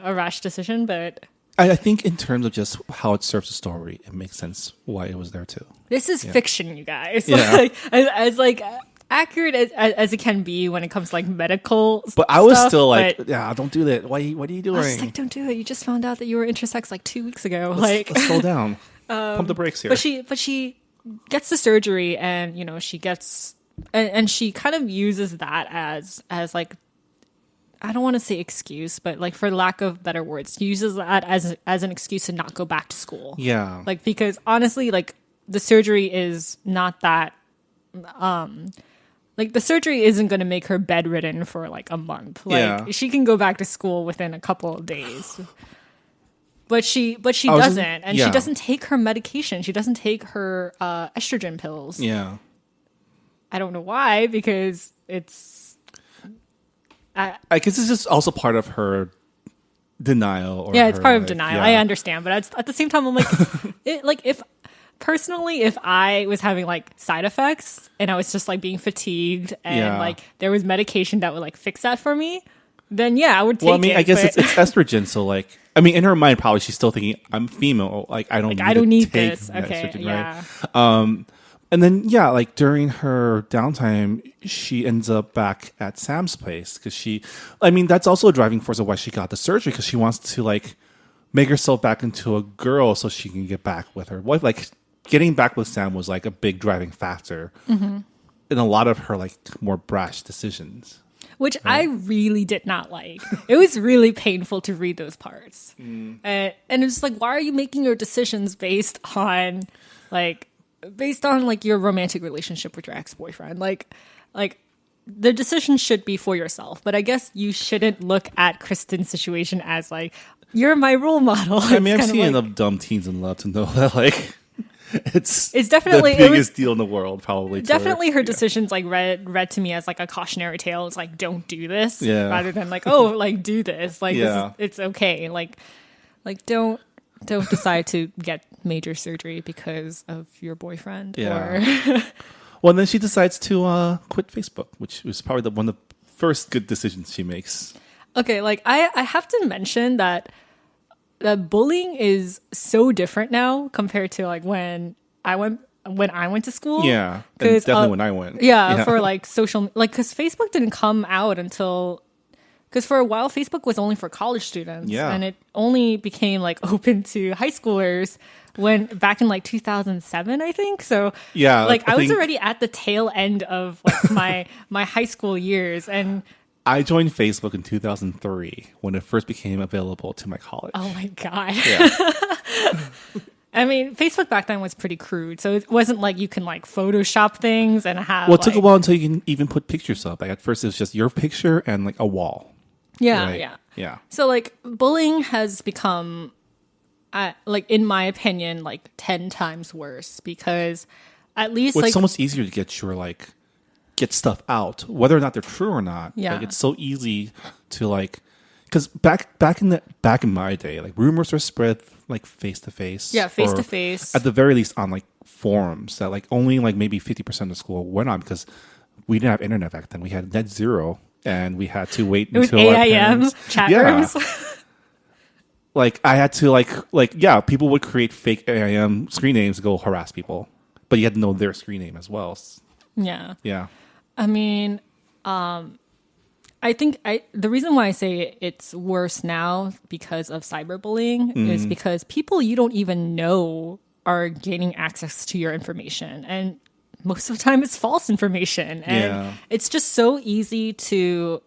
a rash decision, but I think in terms of just how it serves the story, it makes sense why it was there too. this is fiction, you guys. Yeah. Like, as like accurate as it can be when it comes to like medical. But I was stuff, still like, but yeah, don't do that. What are you doing? I was just like, don't do it. You just found out that you were intersex like 2 weeks ago. Like, Let's slow down. Pump the brakes here. but she gets the surgery, and you know she gets and she kind of uses that as like, I don't want to say excuse, but like for lack of better words, uses that as an excuse to not go back to school. Yeah. Like, because honestly, like the surgery is not that like the surgery isn't going to make her bedridden for like a month. Like she can go back to school within a couple of days. But she doesn't, and she doesn't take her medication. She doesn't take her estrogen pills. Yeah. I don't know why, because it's. I guess it's just also part of her denial. Or Yeah, it's her, part of like, denial. yeah. I understand, but at the same time, I'm like, if I was having like side effects and I was just like being fatigued and like there was medication that would like fix that for me, then yeah, I would take it. Well, I mean, I guess it's estrogen, so like, I mean, in her mind, probably she's still thinking, I'm female, like I don't need to take this. Okay, estrogen, yeah. right? And then, yeah, like during her downtime, she ends up back at Sam's place because that's also a driving force of why she got the surgery, because she wants to like make herself back into a girl so she can get back with her wife. Like getting back with Sam was like a big driving factor in a lot of her like more brash decisions. Which I really did not like. It was really painful to read those parts. And it's like, why are you making your decisions based on your romantic relationship with your ex-boyfriend? Like the decision should be for yourself. But I guess you shouldn't look at Kristen's situation as like, you're my role model. I mean, I've kind of seen like, enough dumb teens in love to know that like it's definitely the biggest deal in the world, probably. Definitely her decisions like read to me as like a cautionary tale. It's like, don't do this, rather than like, oh, like do this, like it's okay, like don't decide to get major surgery because of your boyfriend. Or well, and then she decides to quit Facebook, which was probably one of the first good decisions she makes. Okay, like I have to mention that bullying is so different now compared to like when I went to school. Yeah, and definitely when I went. Yeah, for like social, like because Facebook didn't come out until, because for a while Facebook was only for college students. Yeah, and it only became like open to high schoolers when back in like 2007, I think. So yeah, like I was already at the tail end of like my high school years, and I joined Facebook in 2003 when it first became available to my college. Oh my God. Yeah. I mean, Facebook back then was pretty crude. So it wasn't like you can like Photoshop things and have. Well, it took a while until you can even put pictures up. Like at first it was just your picture and like a wall. Yeah. Right? Yeah. Yeah. So like bullying has become, like in my opinion, like 10 times worse, because at least it's so much easier to get stuff out, whether or not they're true or not. Yeah. Like it's so easy to like, because back in my day, like rumors were spread like face to face. Yeah, face to face. At the very least on like forums that like only like maybe 50% of school went on, because we didn't have internet back then. We had net zero, and we had to wait until AIM our parents, chat rooms. Like I had to people would create fake AIM screen names to go harass people, but you had to know their screen name as well. Yeah. Yeah. I mean, I think the reason why I say it's worse now because of cyberbullying is because people you don't even know are gaining access to your information, and most of the time it's false information, and it's just so easy to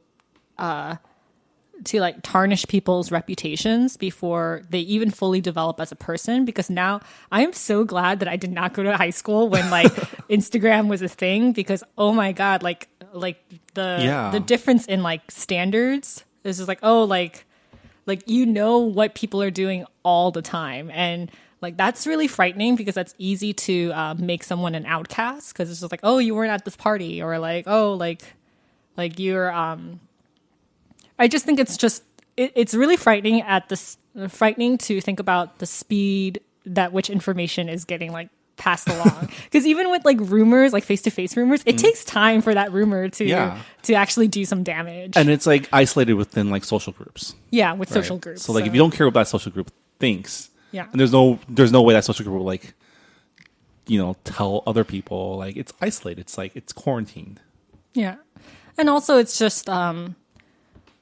like tarnish people's reputations before they even fully develop as a person. Because now I am so glad that I did not go to high school when like Instagram was a thing, because oh my God, like the difference in like standards is just like, oh, like you know what people are doing all the time, and like that's really frightening, because that's easy to make someone an outcast, because it's just like, oh, you weren't at this party, or like, oh, like you're I just think it's really frightening frightening to think about the speed that which information is getting like passed along. Because even with like rumors, like face-to-face rumors, it takes time for that rumor to actually do some damage. And it's like isolated within like social groups. Yeah, with Right? social groups. So like if you don't care what that social group thinks, Yeah. and there's no way that social group will like, tell other people, like it's isolated. It's like it's quarantined. Yeah. And also it's just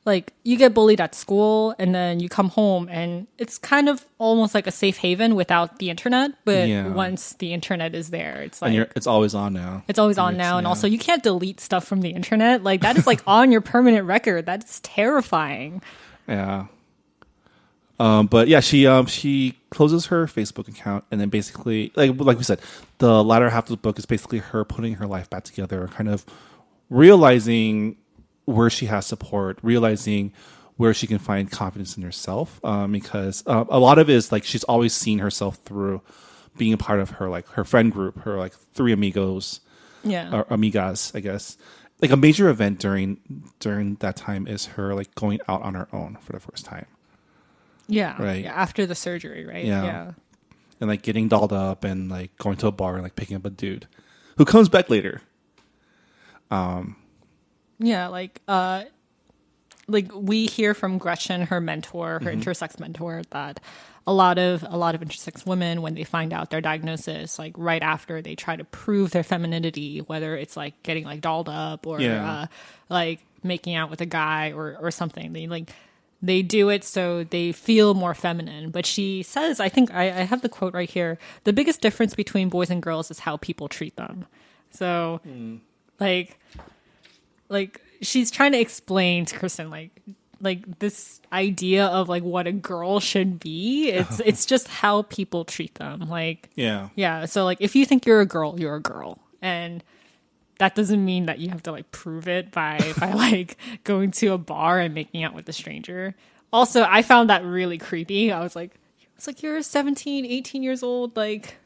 like you get bullied at school and then you come home and it's kind of almost like a safe haven without the internet, but once the internet is there, it's like It's always on now. It's always on now, and also you can't delete stuff from the internet. Like that is like on your permanent record. That's terrifying. Yeah. But yeah, she closes her Facebook account, and then basically, like we said, the latter half of the book is basically her putting her life back together, kind of realizing where she has support, realizing where she can find confidence in herself. Because a lot of it is like she's always seen herself through being a part of her friend group, her like three amigos, or amigas, I guess. Like a major event during that time is her like going out on her own for the first time. Yeah. Right. Yeah, after the surgery, right? Yeah. And like getting dolled up and like going to a bar and like picking up a dude who comes back later. Yeah, like we hear from Gretchen, her mentor, her intersex mentor, that a lot of intersex women, when they find out their diagnosis, like right after they try to prove their femininity, whether it's like getting like dolled up or like making out with a guy or something, they do it so they feel more feminine. But she says, I think I have the quote right here, the biggest difference between boys and girls is how people treat them. So like she's trying to explain to Kristen like this idea of like what a girl should be. It's just how people treat them. Like so like if you think you're a girl, and that doesn't mean that you have to like prove it by like going to a bar and making out with a stranger. Also, I found that really creepy. I was like you're 17, 18 years old, like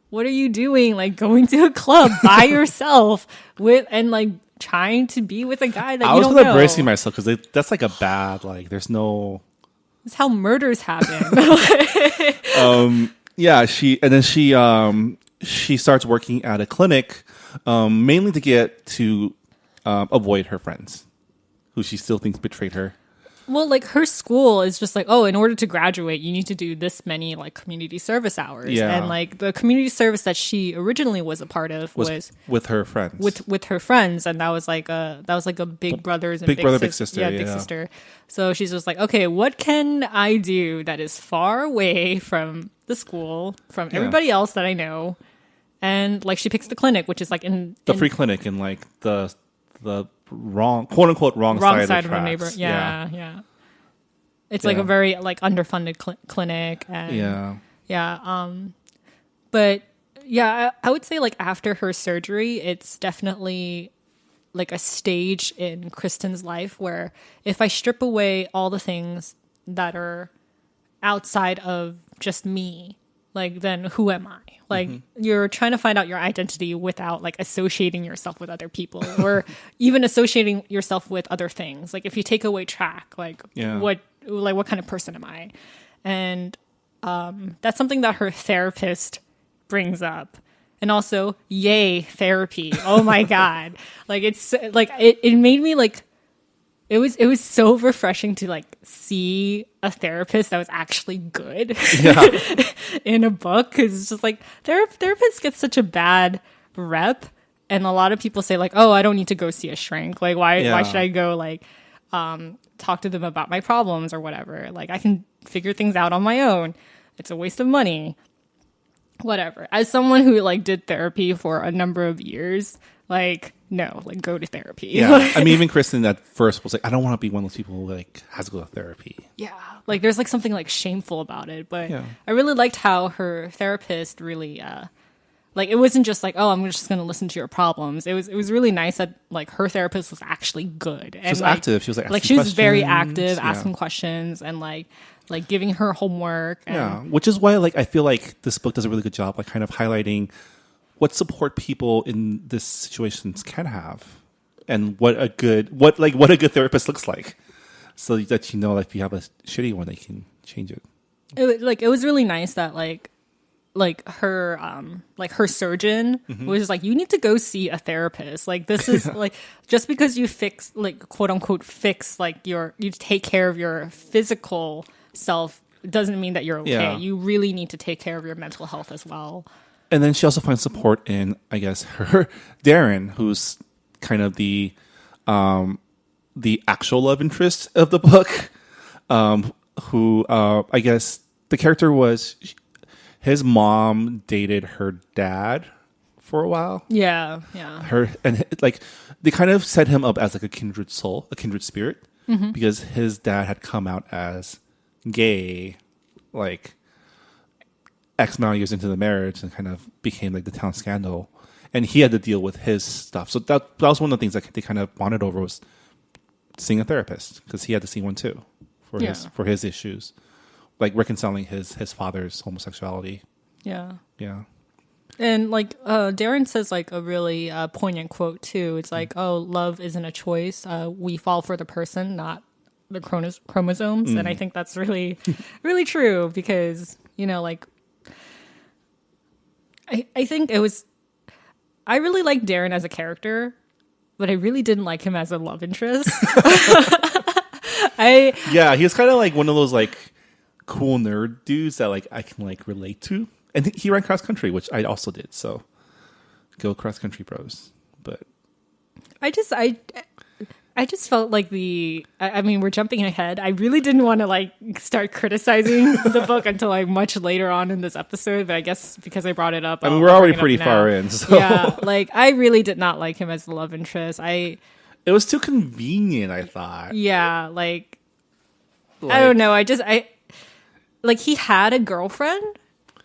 what are you doing, like going to a club by yourself with and like trying to be with a guy that you don't know? I was bracing myself because that's like a bad, like there's no. It's how murders happen. She starts working at a clinic, mainly to get to avoid her friends, who she still thinks betrayed her. Well, like her school is just like, oh, in order to graduate, you need to do this many like community service hours. Yeah. And like the community service that she originally was a part of was with her friends. With her friends, and that was like a big brothers and big brother, big sister. Big sister. So she's just like, okay, what can I do that is far away from the school, from everybody else that I know? And like she picks the clinic, which is like in free clinic in like the wrong, quote unquote, wrong side of the neighbor. Yeah. It's like a very like underfunded clinic, and but yeah, I would say like after her surgery, it's definitely like a stage in Kristen's life where if I strip away all the things that are outside of just me, like then who am I? Like you're trying to find out your identity without like associating yourself with other people or even associating yourself with other things. Like if you take away track, like what kind of person am I? And that's something that her therapist brings up. And also, yay, therapy. Oh my God. Like it's like it made me like it was so refreshing to like see a therapist that was actually good in a book, because it's just like therapists get such a bad rep, and a lot of people say like, oh, I don't need to go see a shrink, like why should I go like talk to them about my problems or whatever, like I can figure things out on my own, it's a waste of money, whatever. As someone who like did therapy for a number of years, like no, like go to therapy. Yeah, I mean, even Kristen at first was like, I don't want to be one of those people who like has to go to therapy. Yeah, like there's like something like shameful about it, but I really liked how her therapist really like it wasn't just like, oh, I'm just going to listen to your problems. It was really nice that like her therapist was actually good and she was like, active. She was like she was very active, asking questions and like giving her homework. And, which is why like I feel like this book does a really good job, like kind of highlighting what support people in this situations can have, and what a good therapist looks like, so that if you have a shitty one, they can change it. It was really nice that like her surgeon was like, you need to go see a therapist. Like, this is like, just because you fix, like, quote unquote fix, like, you take care of your physical self doesn't mean that you're okay. Yeah. You really need to take care of your mental health as well. And then she also finds support in, I guess, her Darren, who's kind of the actual love interest of the book. Who I guess the character was, his mom dated her dad for a while. Yeah. Like they kind of set him up as like a kindred soul, a kindred spirit, because his dad had come out as gay, like X amount of years into the marriage, and kind of became like the town scandal, and he had to deal with his stuff. So that was one of the things that they kind of bonded over, was seeing a therapist, because he had to see one too for his issues, like reconciling his father's homosexuality. Yeah. And like Darren says like a really poignant quote too. It's like, oh, love isn't a choice. We fall for the person, not the chromosomes. And I think that's really, really true, because, like, I think I really like Darren as a character, but I really didn't like him as a love interest. he was kind of like one of those like cool nerd dudes that like I can like relate to. And he ran cross country, which I also did. So go cross country bros. But I just felt like I mean, we're jumping ahead. I really didn't want to like start criticizing the book until like much later on in this episode, but I guess because I brought it up, I mean, we're already pretty far in. So. Yeah, like I really did not like him as the love interest. It was too convenient, I thought. Yeah, like I don't know. Like he had a girlfriend,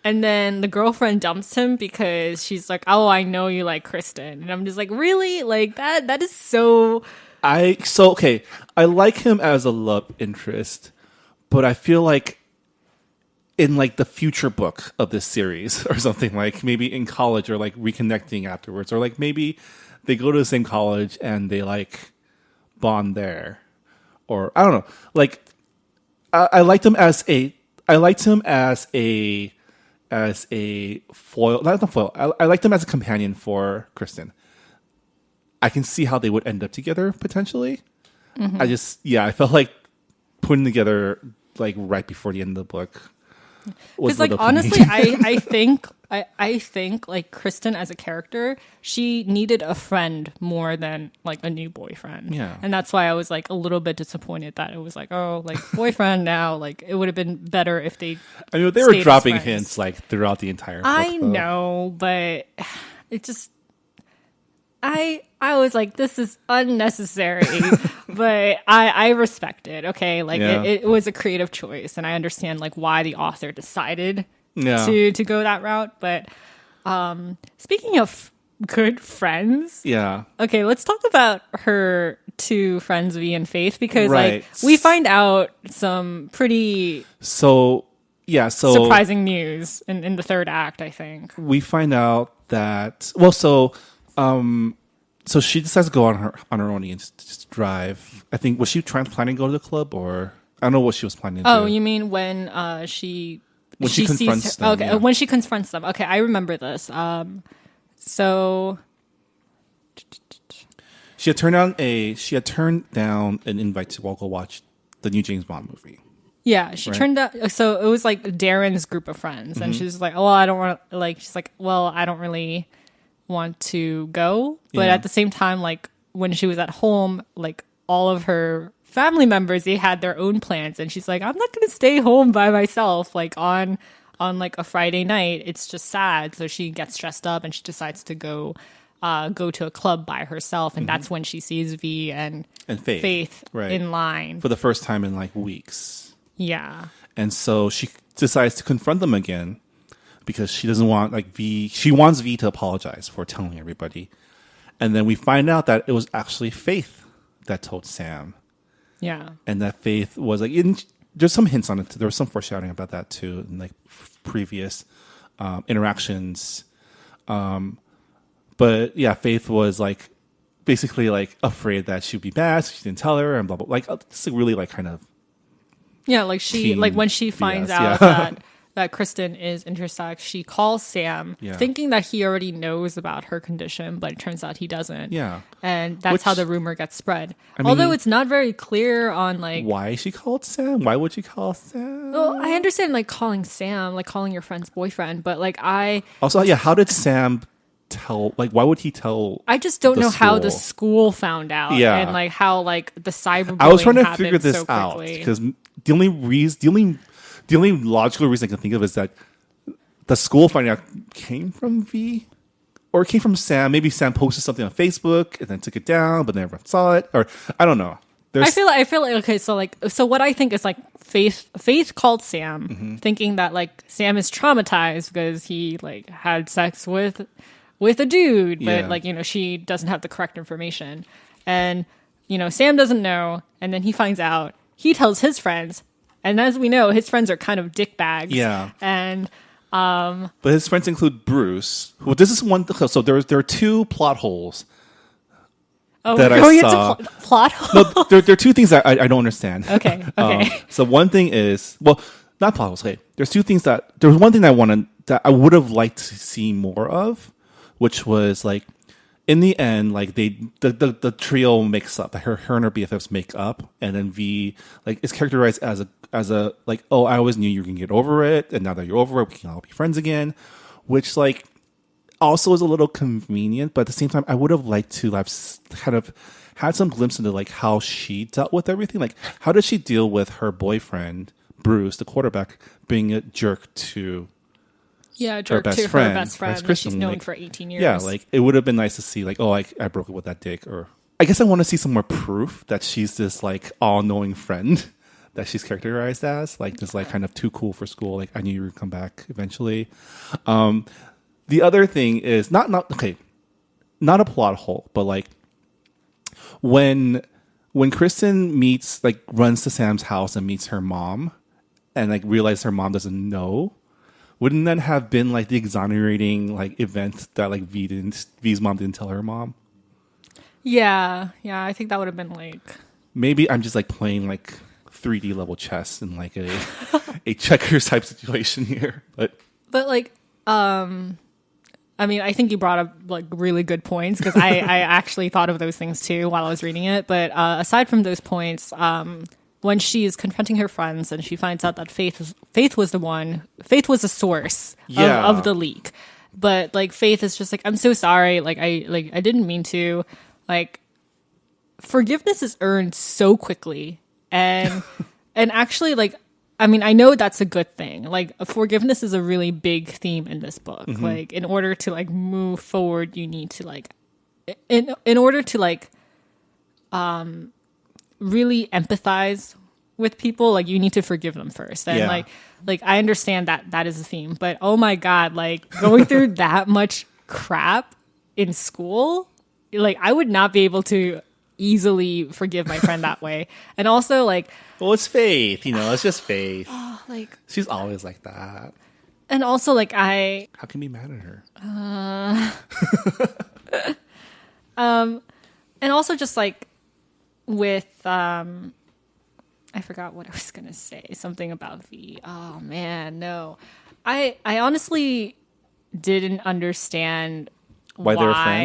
and then the girlfriend dumps him because she's like, "Oh, I know you like Kristen," and I'm just like, really? Like that is so. Okay, I like him as a love interest, but I feel like in like the future book of this series or something, like maybe in college or like reconnecting afterwards, or like maybe they go to the same college and they like bond there, or I don't know. Like I liked him as a foil, not the foil. I liked him as a companion for Kristen. I can see how they would end up together potentially. I felt like putting together like right before the end of the book. Because like honestly, I think like Kristen as a character, she needed a friend more than like a new boyfriend. Yeah, and that's why I was like a little bit disappointed that it was like, oh, like boyfriend now. Like it would have been better if they. I mean, they were dropping hints like throughout the entire book. I know, but it just. I was like, this is unnecessary, but I respect it. Okay, like it was a creative choice, and I understand like why the author decided to go that route. But speaking of good friends, okay, let's talk about her two friends, V and Faith, because like we find out some pretty surprising news in the third act. I think we find out that so she decides to go on her own and just drive. I think, was she planning to go to the club, or I don't know what she was planning to do. Oh, you mean when she confronts them? Okay, when she confronts them. Okay, I remember this. So she had turned down an invite to go watch the new James Bond movie. Yeah, she turned out. So it was like Darren's group of friends, and she's like, "Oh, I don't want to." Like, she's like, "Well, I don't really want to go," but at the same time, like when she was at home, like all of her family members, they had their own plans, and she's like, I'm not gonna stay home by myself like on like a Friday night. It's just sad. So she gets dressed up and she decides to go to a club by herself, and that's when she sees V and Faith in line for the first time in like weeks. Yeah, and so she decides to confront them again, because she doesn't want she wants V to apologize for telling everybody. And then we find out that it was actually Faith that told Sam. Yeah. And that Faith was like, there's some hints on it. There was some foreshadowing about that too in like previous interactions. But yeah, Faith was like basically like afraid that she'd be bad, so she didn't tell her and blah, blah. Like it's really like kind of. Yeah, like she, like when she finds out that that Kristen is intersex, she calls Sam thinking that he already knows about her condition, but it turns out he doesn't. Yeah. And that's how the rumor gets spread. I mean, although it's not very clear on like why she called Sam. Why would she call Sam? well, I understand like calling Sam, like calling your friend's boyfriend, but like also, how did Sam tell, like, why would he tell? I just don't know how the school? school found out, Yeah. and like how like the cyberbullying I was trying to happened figure this so out quickly. because the only logical reason I can think of is that the school finding out came from V, or it came from Sam. Maybe Sam posted something on Facebook and then took it down, but never saw it, or I don't know. I feel like okay, so what I think is like Faith called Sam thinking that like Sam is traumatized because he like had sex with a dude, but like, you know, she doesn't have the correct information. And, you know, Sam doesn't know, and then he finds out. He tells his friends, and as we know, his friends are kind of dickbags. Yeah. And but his friends include Bruce, who this is one so there are two plot holes. Oh, that we're I going saw. into plot hole? No, there are two things that I don't understand. Okay. So one thing is, well, not plot holes. Okay, there's two things there's one thing that I would have liked to see more of, which was like, in the end, like the trio makes up, her and her BFFs make up, and then V like is characterized as a like, oh, I always knew you were gonna get over it, and now that you're over it, we can all be friends again, which like also is a little convenient, but at the same time, I would have liked to have kind of had some glimpse into like how she dealt with everything. Like, how did she deal with her boyfriend Bruce, the quarterback, being a jerk to jerk best to friend, her best friend that Kristen, she's known like, for 18 years. Yeah, like it would have been nice to see like, oh, I broke it with that dick, or I guess I want to see some more proof that she's this like all-knowing friend that she's characterized as, like just like kind of too cool for school. Like, I knew you would come back eventually. The other thing is not a plot hole, but like when Kristen runs to Sam's house and meets her mom, and like realizes her mom doesn't know, wouldn't that have been like the exonerating like event that like V's mom didn't tell her mom? Yeah, I think that would have been like, maybe I'm just like playing like 3D level chess in like a checkers type situation here, but like I mean, I think you brought up like really good points, because I actually thought of those things too while I was reading it. But aside from those points, when she's confronting her friends and she finds out that Faith was the source of the leak, but like Faith is just like, I'm so sorry, like I didn't mean to. Like, forgiveness is earned so quickly, and actually, like, I mean, I know that's a good thing. Like, forgiveness is a really big theme in this book. Like, in order to like move forward, you need to like, in order to like, really empathize with people, like you need to forgive them first. And like I understand that is a theme, but oh my God, like going through that much crap in school, like I would not be able to easily forgive my friend that way. And also like, well, it's Faith, it's just Faith. Like, she's always like that. And also like how can you be mad at her? And also just like with I forgot what I was gonna say. Something about V. Oh man, no. I honestly didn't understand why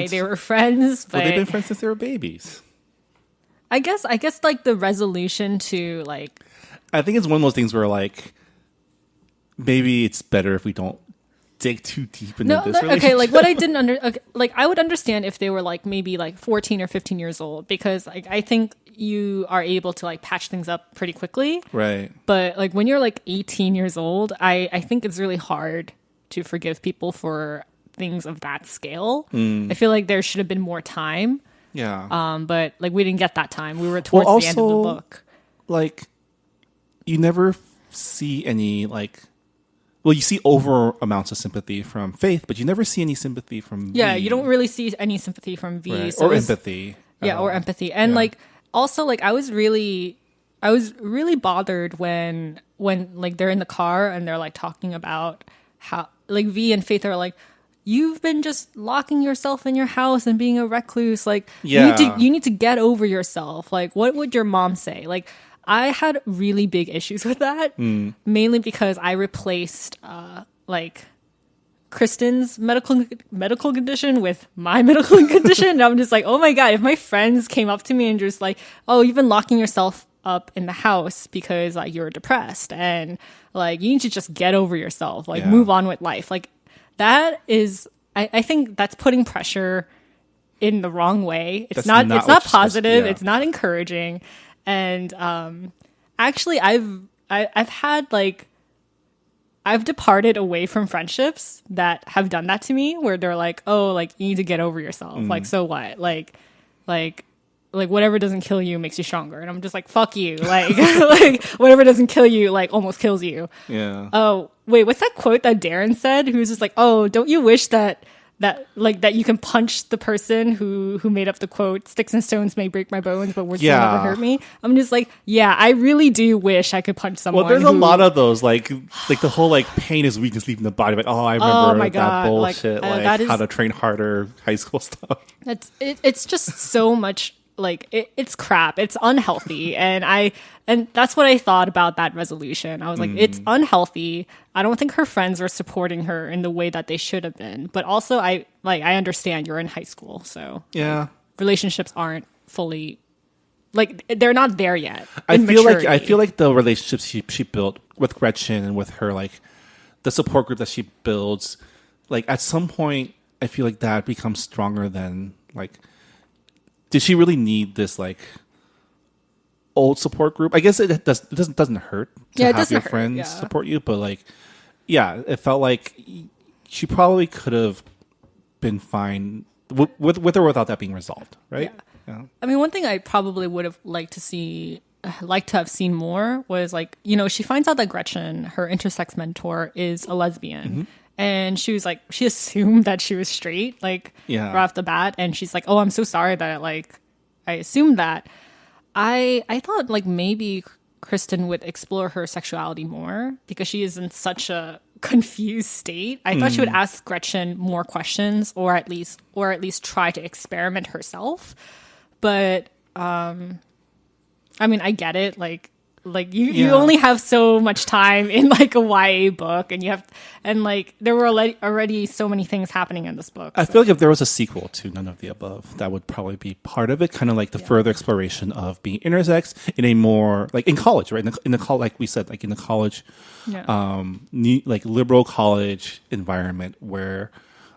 they were friends. But well, they've been friends since they were babies. I guess like the resolution to like, I think it's one of those things where like maybe it's better if we don't dig too deep into this relationship. Okay, like what I didn't like I would understand if they were like maybe like 14 or 15 years old, because like I think you are able to like patch things up pretty quickly. Right. But like when you're like 18 years old, I think it's really hard to forgive people for things of that scale. I feel like there should have been more time. Yeah. But like we didn't get that time. We were towards the end of the book. Like, you never see any like, well, you see over amounts of sympathy from Faith, but you never see any sympathy from V. You don't really see any sympathy from V. Right. So or empathy. Or empathy. And like also like I was really bothered when like they're in the car and they're like talking about how like V and Faith are like, you've been just locking yourself in your house and being a recluse. Like, you need to get over yourself. Like, what would your mom say? Like, I had really big issues with that, mainly because I replaced like Kristen's medical condition with my medical condition. And I'm just like, oh my God, if my friends came up to me and just like, oh, you've been locking yourself up in the house because like you're depressed and like you need to just get over yourself, like move on with life. Like that is, I think that's putting pressure in the wrong way. It's not positive. It's not encouraging. And actually I've had like, I've departed away from friendships that have done that to me, where they're like, oh, like you need to get over yourself. Like, so what? Like whatever doesn't kill you makes you stronger. And I'm just like, fuck you. Like, like whatever doesn't kill you, like almost kills you. Yeah. Oh, wait, what's that quote that Darren said? He was just like, oh, don't you wish that you can punch the person who made up the quote, sticks and stones may break my bones, but words will never hurt me. I'm just like, yeah, I really do wish I could punch someone. Well, there's a lot of those, like the whole like pain is weakness leaving the body. Like, oh, I remember that bullshit, like that is, how to train harder, high school stuff. It's just so much. Like it's crap. It's unhealthy, and that's what I thought about that resolution. I was like, it's unhealthy. I don't think her friends are supporting her in the way that they should have been. But also, I understand you're in high school, so yeah, relationships aren't fully like they're not there yet. I feel like the relationships she built with Gretchen and with her, like the support group that she builds, like at some point, I feel like that becomes stronger than like. Did she really need this like old support group? I guess it doesn't hurt to have your friends support you, but like, yeah, it felt like she probably could have been fine with or without that being resolved, right? Yeah. I mean, one thing I probably would have liked to have seen more was like, you know, she finds out that Gretchen, her intersex mentor, is a lesbian. Mm-hmm. And she was like, she assumed that she was straight, like right off the bat. And she's like, oh, I'm so sorry that like I assumed that. I thought like maybe Kristen would explore her sexuality more because she is in such a confused state. I thought she would ask Gretchen more questions or at least try to experiment herself. But I mean, I get it. Like you only have so much time in like a YA book, and like there were already so many things happening in this book. I feel like if there was a sequel to None of the Above, that would probably be part of it. Kind of like the further exploration of being intersex in a more like in college, right? In the college, like we said, like in the college, like liberal college environment where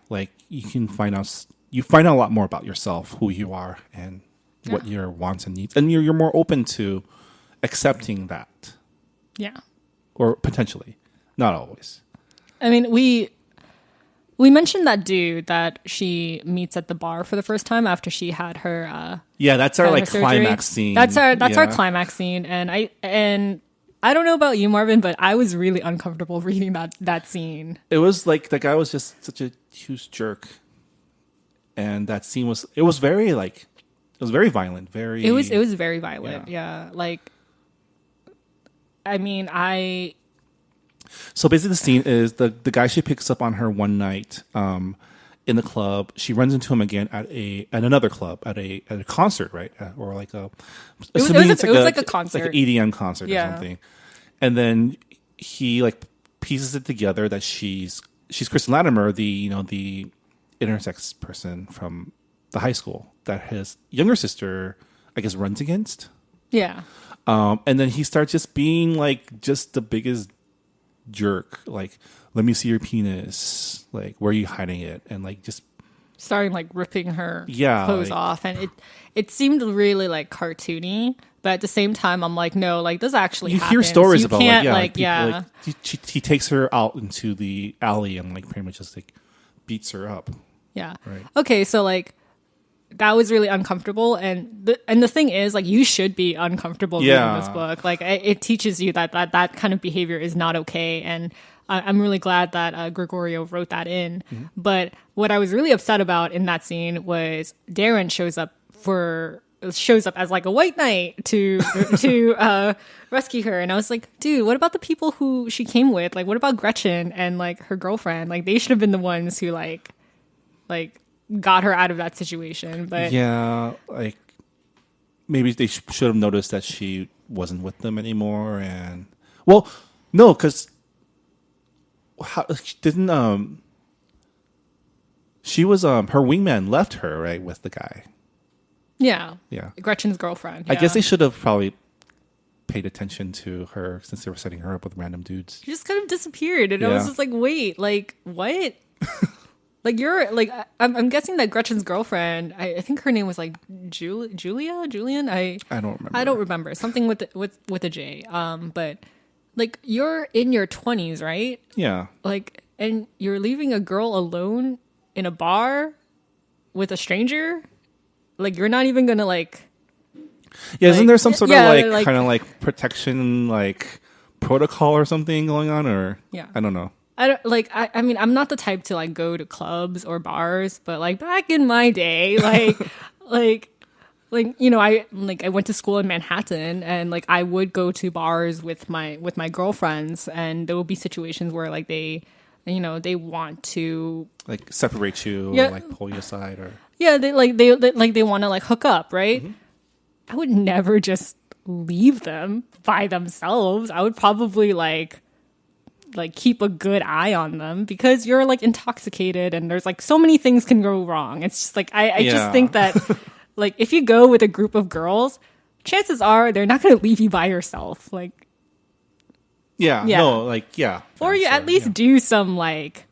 like you find out a lot more about yourself, who you are, and what your wants and needs, and you're more open to accepting that. Yeah. Or potentially. Not always. I mean, we mentioned that dude that she meets at the bar for the first time after she had her that's our like climax scene. That's our climax scene, and I don't know about you, Marvin, but I was really uncomfortable reading that scene. It was like the guy was just such a huge jerk. And that scene was very like it was very violent, very. It was very violent. Yeah. Like, I mean, So basically, the scene is the guy she picks up on her one night in the club. She runs into him again at another club at a concert, right? Or like a. It was like a concert, like an EDM concert or something. And then he like pieces it together that she's Kristen Latimer, the intersex person from the high school that his younger sister, I guess, runs against. Yeah. And then he starts just being like just the biggest jerk. Like, let me see your penis. Like, where are you hiding it? And like just starting like ripping her clothes off. And it seemed really like cartoony. But at the same time, I'm like, no, like this actually happens. You hear stories about he takes her out into the alley and like pretty much just like beats her up. Yeah. Right. Okay, so like that was really uncomfortable, and the thing is, like, you should be uncomfortable reading this book. Like, it teaches you that kind of behavior is not okay, and I'm really glad that Gregorio wrote that in. Mm-hmm. But what I was really upset about in that scene was Darren shows up as like a white knight to rescue her, and I was like, dude, what about the people who she came with? Like, what about Gretchen and like her girlfriend? Like, they should have been the ones who like got her out of that situation. But like maybe they should have noticed that she wasn't with them anymore, and well, no, because didn't she was her wingman left her right with the guy. Yeah. Yeah. Gretchen's girlfriend. I Yeah. guess they should have probably paid attention to her since they were setting her up with random dudes. She just kind of disappeared, and I was Yeah. just like, wait, like what? Like you're like I'm guessing that Gretchen's girlfriend. I think her name was like Julian. I don't remember. I don't remember something with a J. But like you're in your 20s, right? Yeah. Like, and you're leaving a girl alone in a bar with a stranger. Like you're not even gonna like. Yeah, isn't like, there some sort yeah, of like- kind of like protection like protocol or something going on, or Yeah. I don't know. I don't like. I mean, I'm not the type to like go to clubs or bars, but like back in my day, like, like you know, I went to school in Manhattan, and like I would go to bars with my girlfriends, and there would be situations where like they want to Like separate you Yeah. or like pull you aside or they want to like hook up, right? I would never just leave them by themselves. I would probably like keep a good eye on them because you're like intoxicated and there's like so many things can go wrong. It's just like I Yeah. just think that like if you go with a group of girls, chances are they're not going to leave you by yourself. Like, yeah, Yeah. no, like yeah. or I'm you sure, at least yeah. do some like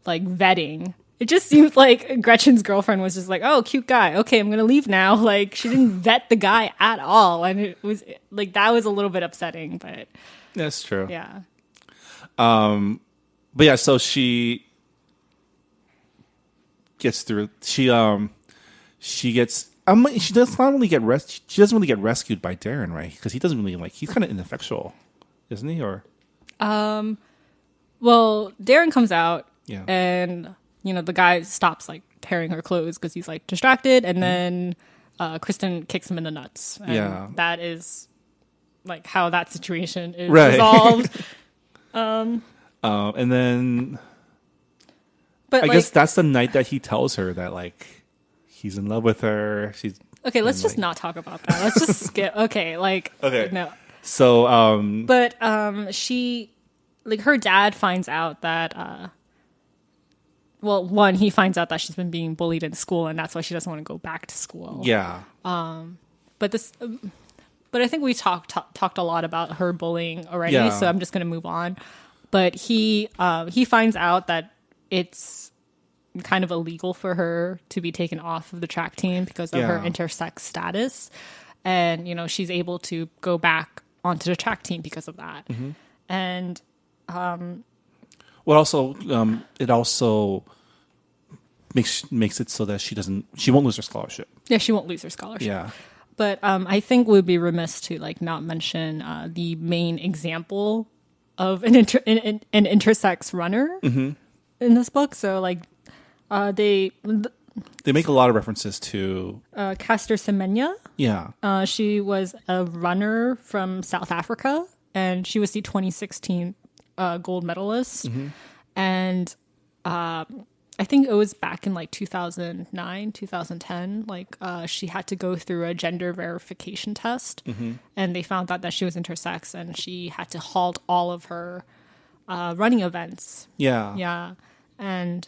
vetting. It just seems like Gretchen's girlfriend was just like, oh, cute guy. Okay, I'm going to leave now. Like she didn't vet the guy at all. And it was like, that was a little bit upsetting, but That's true. yeah. But yeah, so she gets through. She gets. She does not really get She doesn't really get rescued by Darren, right? Because he doesn't really like. He's kind of ineffectual, isn't he? Or Well, Darren comes out, Yeah. and you know the guy stops like tearing her clothes because he's like distracted, and then Kristen kicks him in the nuts. And Yeah. that is like how that situation is Right. resolved. and then But I like, guess that's the night that he tells her that like he's in love with her. She's okay, let's and, just like- not talk about that. Let's just skip. Okay, like Okay. no, So but she like her dad finds out that well, one, he finds out that she's been being bullied in school, and that's why she doesn't want to go back to school. yeah. But this, but I think we talked a lot about her bullying already, Yeah. so I'm just gonna move on. But he finds out that it's kind of illegal for her to be taken off of the track team because of her Yeah. intersex status, and you know she's able to go back onto the track team because of that. Mm-hmm. And Well, also, it also makes it so that she won't lose her scholarship. yeah, she won't lose her scholarship. Yeah. But I think we'd be remiss to like not mention the main example of an intersex runner in this book. So like They make a lot of references to Caster Semenya. yeah. She was a runner from South Africa, and she was the 2016 gold medalist. And I think it was back in like 2009, 2010. Like she had to go through a gender verification test, and they found out that she was intersex, and she had to halt all of her running events. Yeah. Yeah, and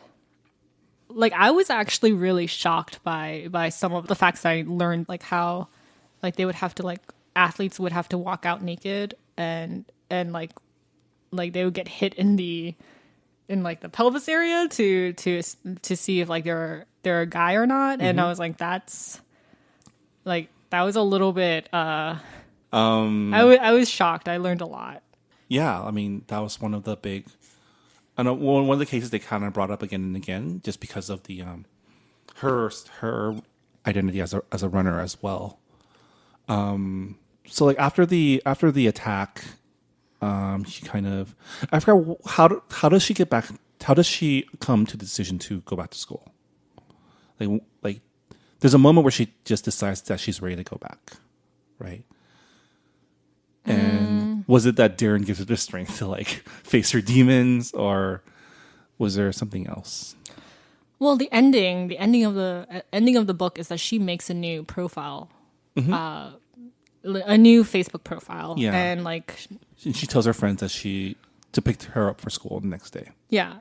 like I was actually really shocked by some of the facts that I learned, like how like they would have to like athletes would have to walk out naked, and like they would get hit in like the pelvis area to see if like they're a guy or not. And I was like, that's like that was a little bit I was shocked. I learned a lot. Yeah, I mean that was one of the big. I know one of the cases they kind of brought up again and again, just because of the her identity as a runner as well. So like after the attack, she kind of I forgot how does she get back? How does she come to the decision to go back to school? Like there's a moment where she just decides that she's ready to go back, right? And was it that Darren gives her the strength to like face her demons, or was there something else? Well, the ending of the book is that she makes a new profile a new Facebook profile. Yeah. And like, She tells her friends that to pick her up for school the next day. yeah.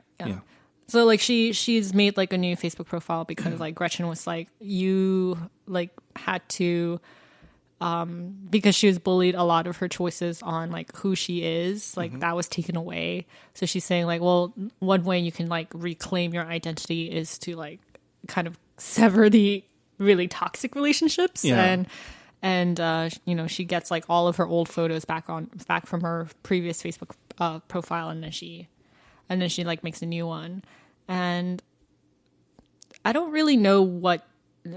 So like she's made like a new Facebook profile because like Gretchen was like, you like had to because she was bullied, a lot of her choices on like who she is, like that was taken away. So she's saying like, well, one way you can like reclaim your identity is to like kind of sever the really toxic relationships. Yeah. And you know, she gets like all of her old photos back from her previous Facebook profile, and then she like makes a new one. And I don't really know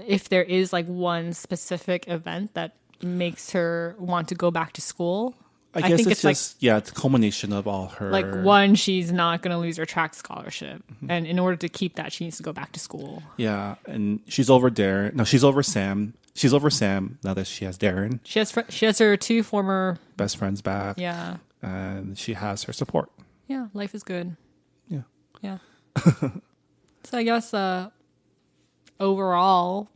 if there is like one specific event that makes her want to go back to school. I guess it's just it's a culmination of all her, like, one, she's not going to lose her track scholarship, and in order to keep that, she needs to go back to school. Yeah, and she's over Darren. No, she's over Sam. She's over Sam now that she has Darren. She has her 2 former best friends back. Yeah, and she has her support. Yeah, life is good. Yeah. So I guess overall,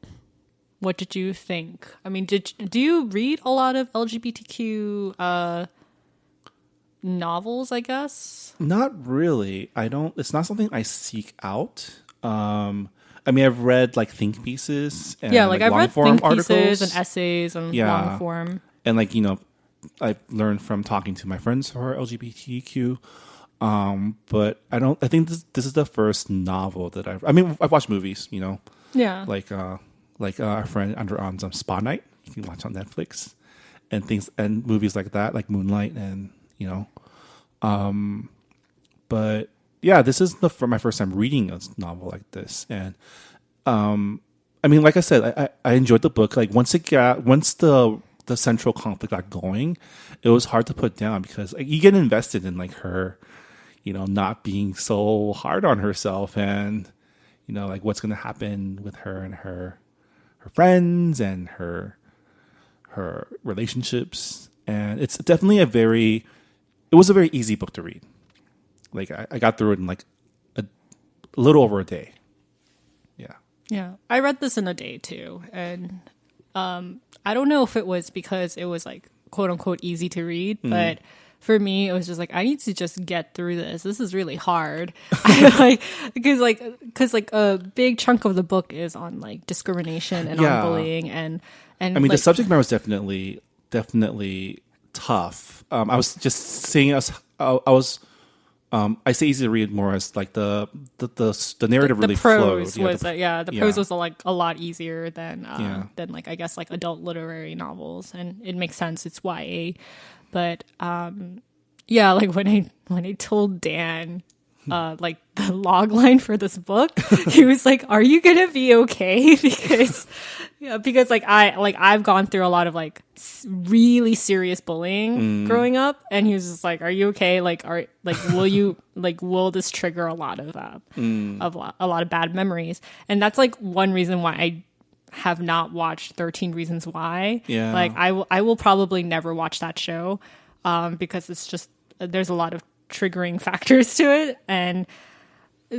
what did you think? I mean, do you read a lot of LGBTQ novels, I guess? Not really. I don't. It's not something I seek out. I mean, I've read like think pieces and like I've read think articles. pieces and essays and long form. And like, you know, I've learned from talking to my friends who are LGBTQ. But I think this is the first novel that I've watched movies, you know. Yeah. Like our friend Andrew On's Spa Night, you can watch on Netflix, and things and movies like that, like Moonlight, and you know, but yeah, this is my first time reading a novel like this, and I mean, like I said, I enjoyed the book. Like once the central conflict got going, it was hard to put down because like, you get invested in like her, you know, not being so hard on herself, and you know, like what's going to happen with her and her friends and her relationships. And it's definitely it was a very easy book to read. Like I got through it in like a little over a day. Yeah. I read this in a day too. And I don't know if it was because it was like quote unquote easy to read, but for me, it was just like, I need to just get through this. This is really hard. Because a big chunk of the book is on like discrimination and on bullying and I mean, like, the subject matter was definitely tough. I was just saying, I say easy to read more as like the narrative really prose flowed. Was the prose was like a lot easier than like I guess like adult literary novels, and it makes sense. It's YA. But like when I told Dan like the log line for this book, he was like, "Are you gonna be okay?" Because like I've gone through a lot of like really serious bullying growing up, and he was just like, "Are you okay? Like will this trigger a lot of a lot of bad memories?" And that's like one reason why I have not watched 13 Reasons Why. Yeah. Like I will probably never watch that show because it's just there's a lot of triggering factors to it. And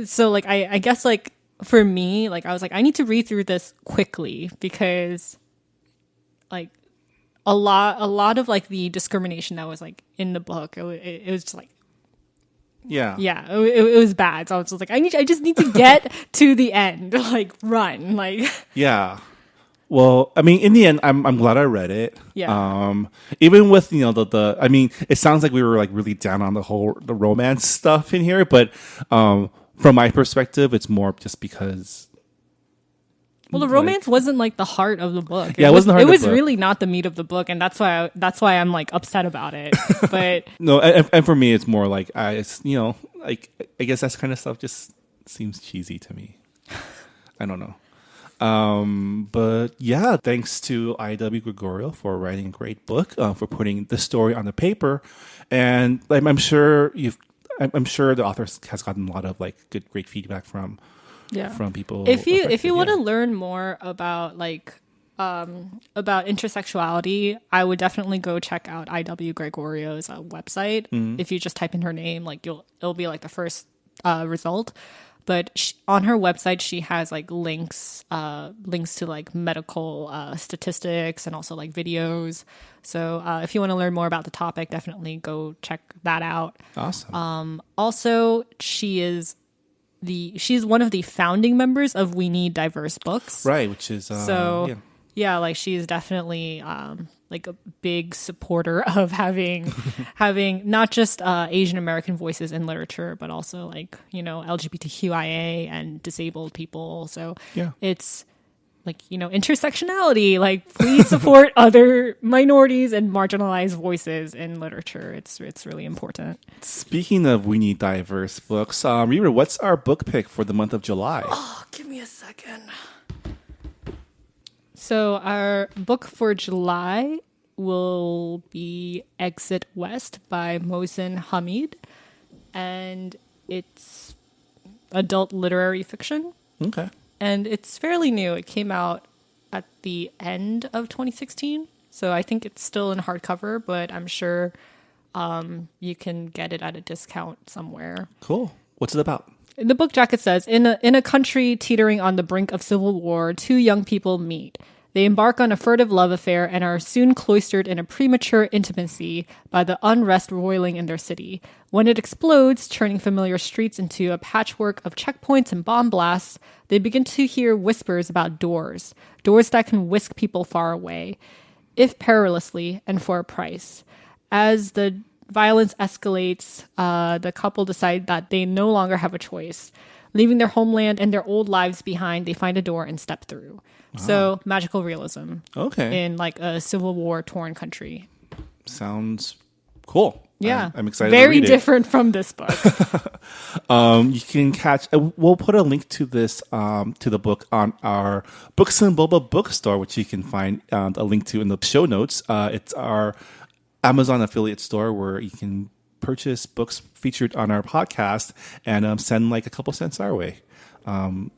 so like I guess like for me, like I was like, I need to read through this quickly because like a lot of like the discrimination that was like in the book, it was just like it was bad. So I was just like, I just need to get to the end, like run, like Well, I mean, in the end, I'm glad I read it. Yeah. Even with, you know, I mean, it sounds like we were like really down on the romance stuff in here, but from my perspective, it's more just because. Well, the romance wasn't like the heart of the book. It wasn't the heart of the book. It was really not the meat of the book, and that's why I'm like upset about it. But no, and for me, it's more like you know, like I guess that kind of stuff just seems cheesy to me. I don't know. But yeah, thanks to I.W. Gregorio for writing a great book, for putting the story on the paper, and I'm sure the author has gotten a lot of like great feedback from people. If you want to learn more about like about intersexuality, I would definitely go check out I.W. Gregorio's website. If you just type in her name, like it'll be like the first result. But on her website, she has like links to like medical statistics and also like videos. So if you want to learn more about the topic, definitely go check that out. Awesome. Also, she's one of the founding members of We Need Diverse Books. Right, which is yeah, like she's definitely like a big supporter of having not just Asian American voices in literature, but also like, LGBTQIA and disabled people. So it's like, intersectionality, like please support other minorities and marginalized voices in literature. It's really important. Speaking of We Need Diverse Books, Rira, what's our book pick for the month of July? Oh, give me a second. So our book for July will be Exit West by Mohsin Hamid, and it's adult literary fiction. Okay. And it's fairly new. It came out at the end of 2016, so I think it's still in hardcover, but I'm sure you can get it at a discount somewhere. Cool. What's it about? The book jacket says, in a country teetering on the brink of civil war, two young people meet. They embark on a furtive love affair and are soon cloistered in a premature intimacy by the unrest roiling in their city. When it explodes, turning familiar streets into a patchwork of checkpoints and bomb blasts, they begin to hear whispers about doors that can whisk people far away, if perilously and for a price. As the violence escalates, the couple decide that they no longer have a choice. Leaving their homeland and their old lives behind, they find a door and step through. Wow. So magical realism. Okay. In like a Civil War torn country. Sounds cool. Yeah. I'm excited Very to read different from this book. You can catch, we'll put a link to this, to the book on our Books and Boba bookstore, which you can find a link to in the show notes. It's our Amazon affiliate store where you can purchase books featured on our podcast and send like a couple cents our way.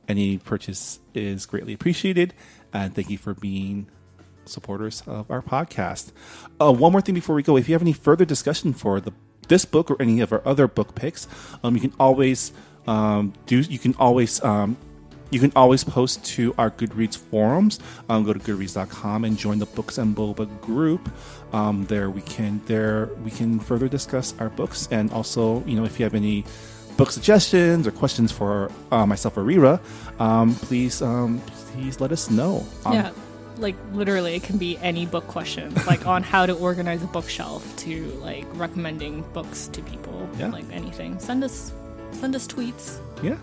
Any purchase is greatly appreciated, and thank you for being supporters of our podcast. One more thing before we go: if you have any further discussion for this book or any of our other book picks, you can always post to our Goodreads forums. Go to goodreads.com and join the Books and Boba group. There we can further discuss our books, and also, if you have any book suggestions or questions for myself or Rira, please let us know. Yeah, like literally, it can be any book questions, like on how to organize a bookshelf to like recommending books to people. Yeah. Like anything. Send us tweets. Yeah.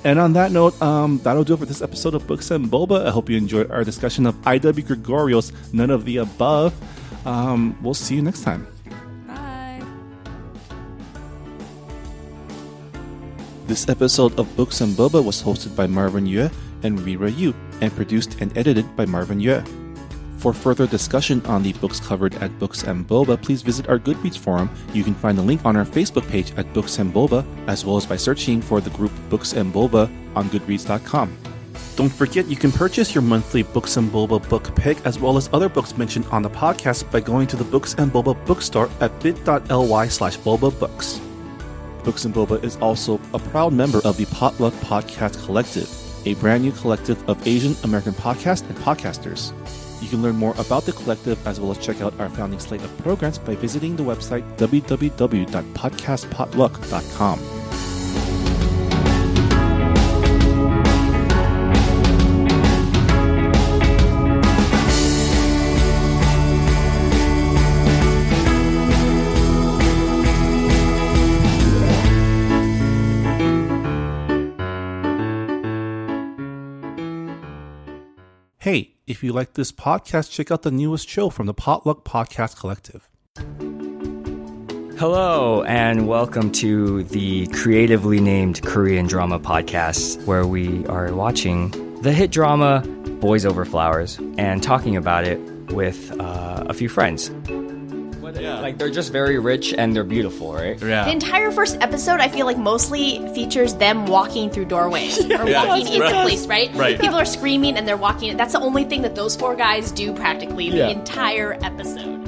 And on that note, that'll do it for this episode of Books and Boba. I hope you enjoyed our discussion of I.W. Gregorio's None of the Above. We'll see you next time. Bye. This episode of Books and Boba was hosted by Marvin Yue and Rira Yu, and produced and edited by Marvin Yue. For further discussion on the books covered at Books and Boba, please visit our Goodreads forum. You can find a link on our Facebook page at Books and Boba, as well as by searching for the group Books and Boba on Goodreads.com. Don't forget, you can purchase your monthly Books and Boba book pick, as well as other books mentioned on the podcast, by going to the Books and Boba bookstore at bit.ly/BobaBooks. Books and Boba is also a proud member of the Potluck Podcast Collective, a brand new collective of Asian American podcasts and podcasters. You can learn more about the collective, as well as check out our founding slate of programs, by visiting the website www.podcastpotluck.com. Hey, if you like this podcast, check out the newest show from the Potluck Podcast Collective. Hello, and welcome to the creatively named Korean drama podcast, where we are watching the hit drama Boys Over Flowers and talking about it with a few friends. Like, they're just very rich and they're beautiful, right? Yeah. The entire first episode, I feel like, mostly features them walking through doorways or walking into a place, right? Right. People are screaming and they're walking. That's the only thing that those four guys do practically the entire episode.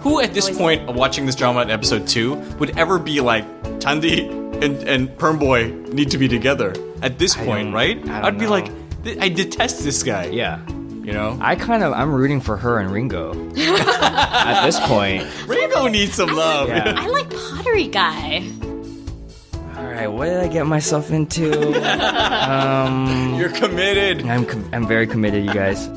Who at this point of watching this drama in episode 2 would ever be like, Chandi, and Perm Boy need to be together at this point, right? I don't I'd be know. like, I detest this guy. Yeah. You know? I'm rooting for her and Ringo at this point. Ringo needs some love. Yeah. I like Pottery Guy. All right, what did I get myself into? You're committed. I'm very committed, you guys.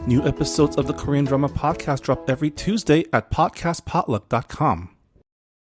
New episodes of the Korean Drama Podcast drop every Tuesday at podcastpotluck.com.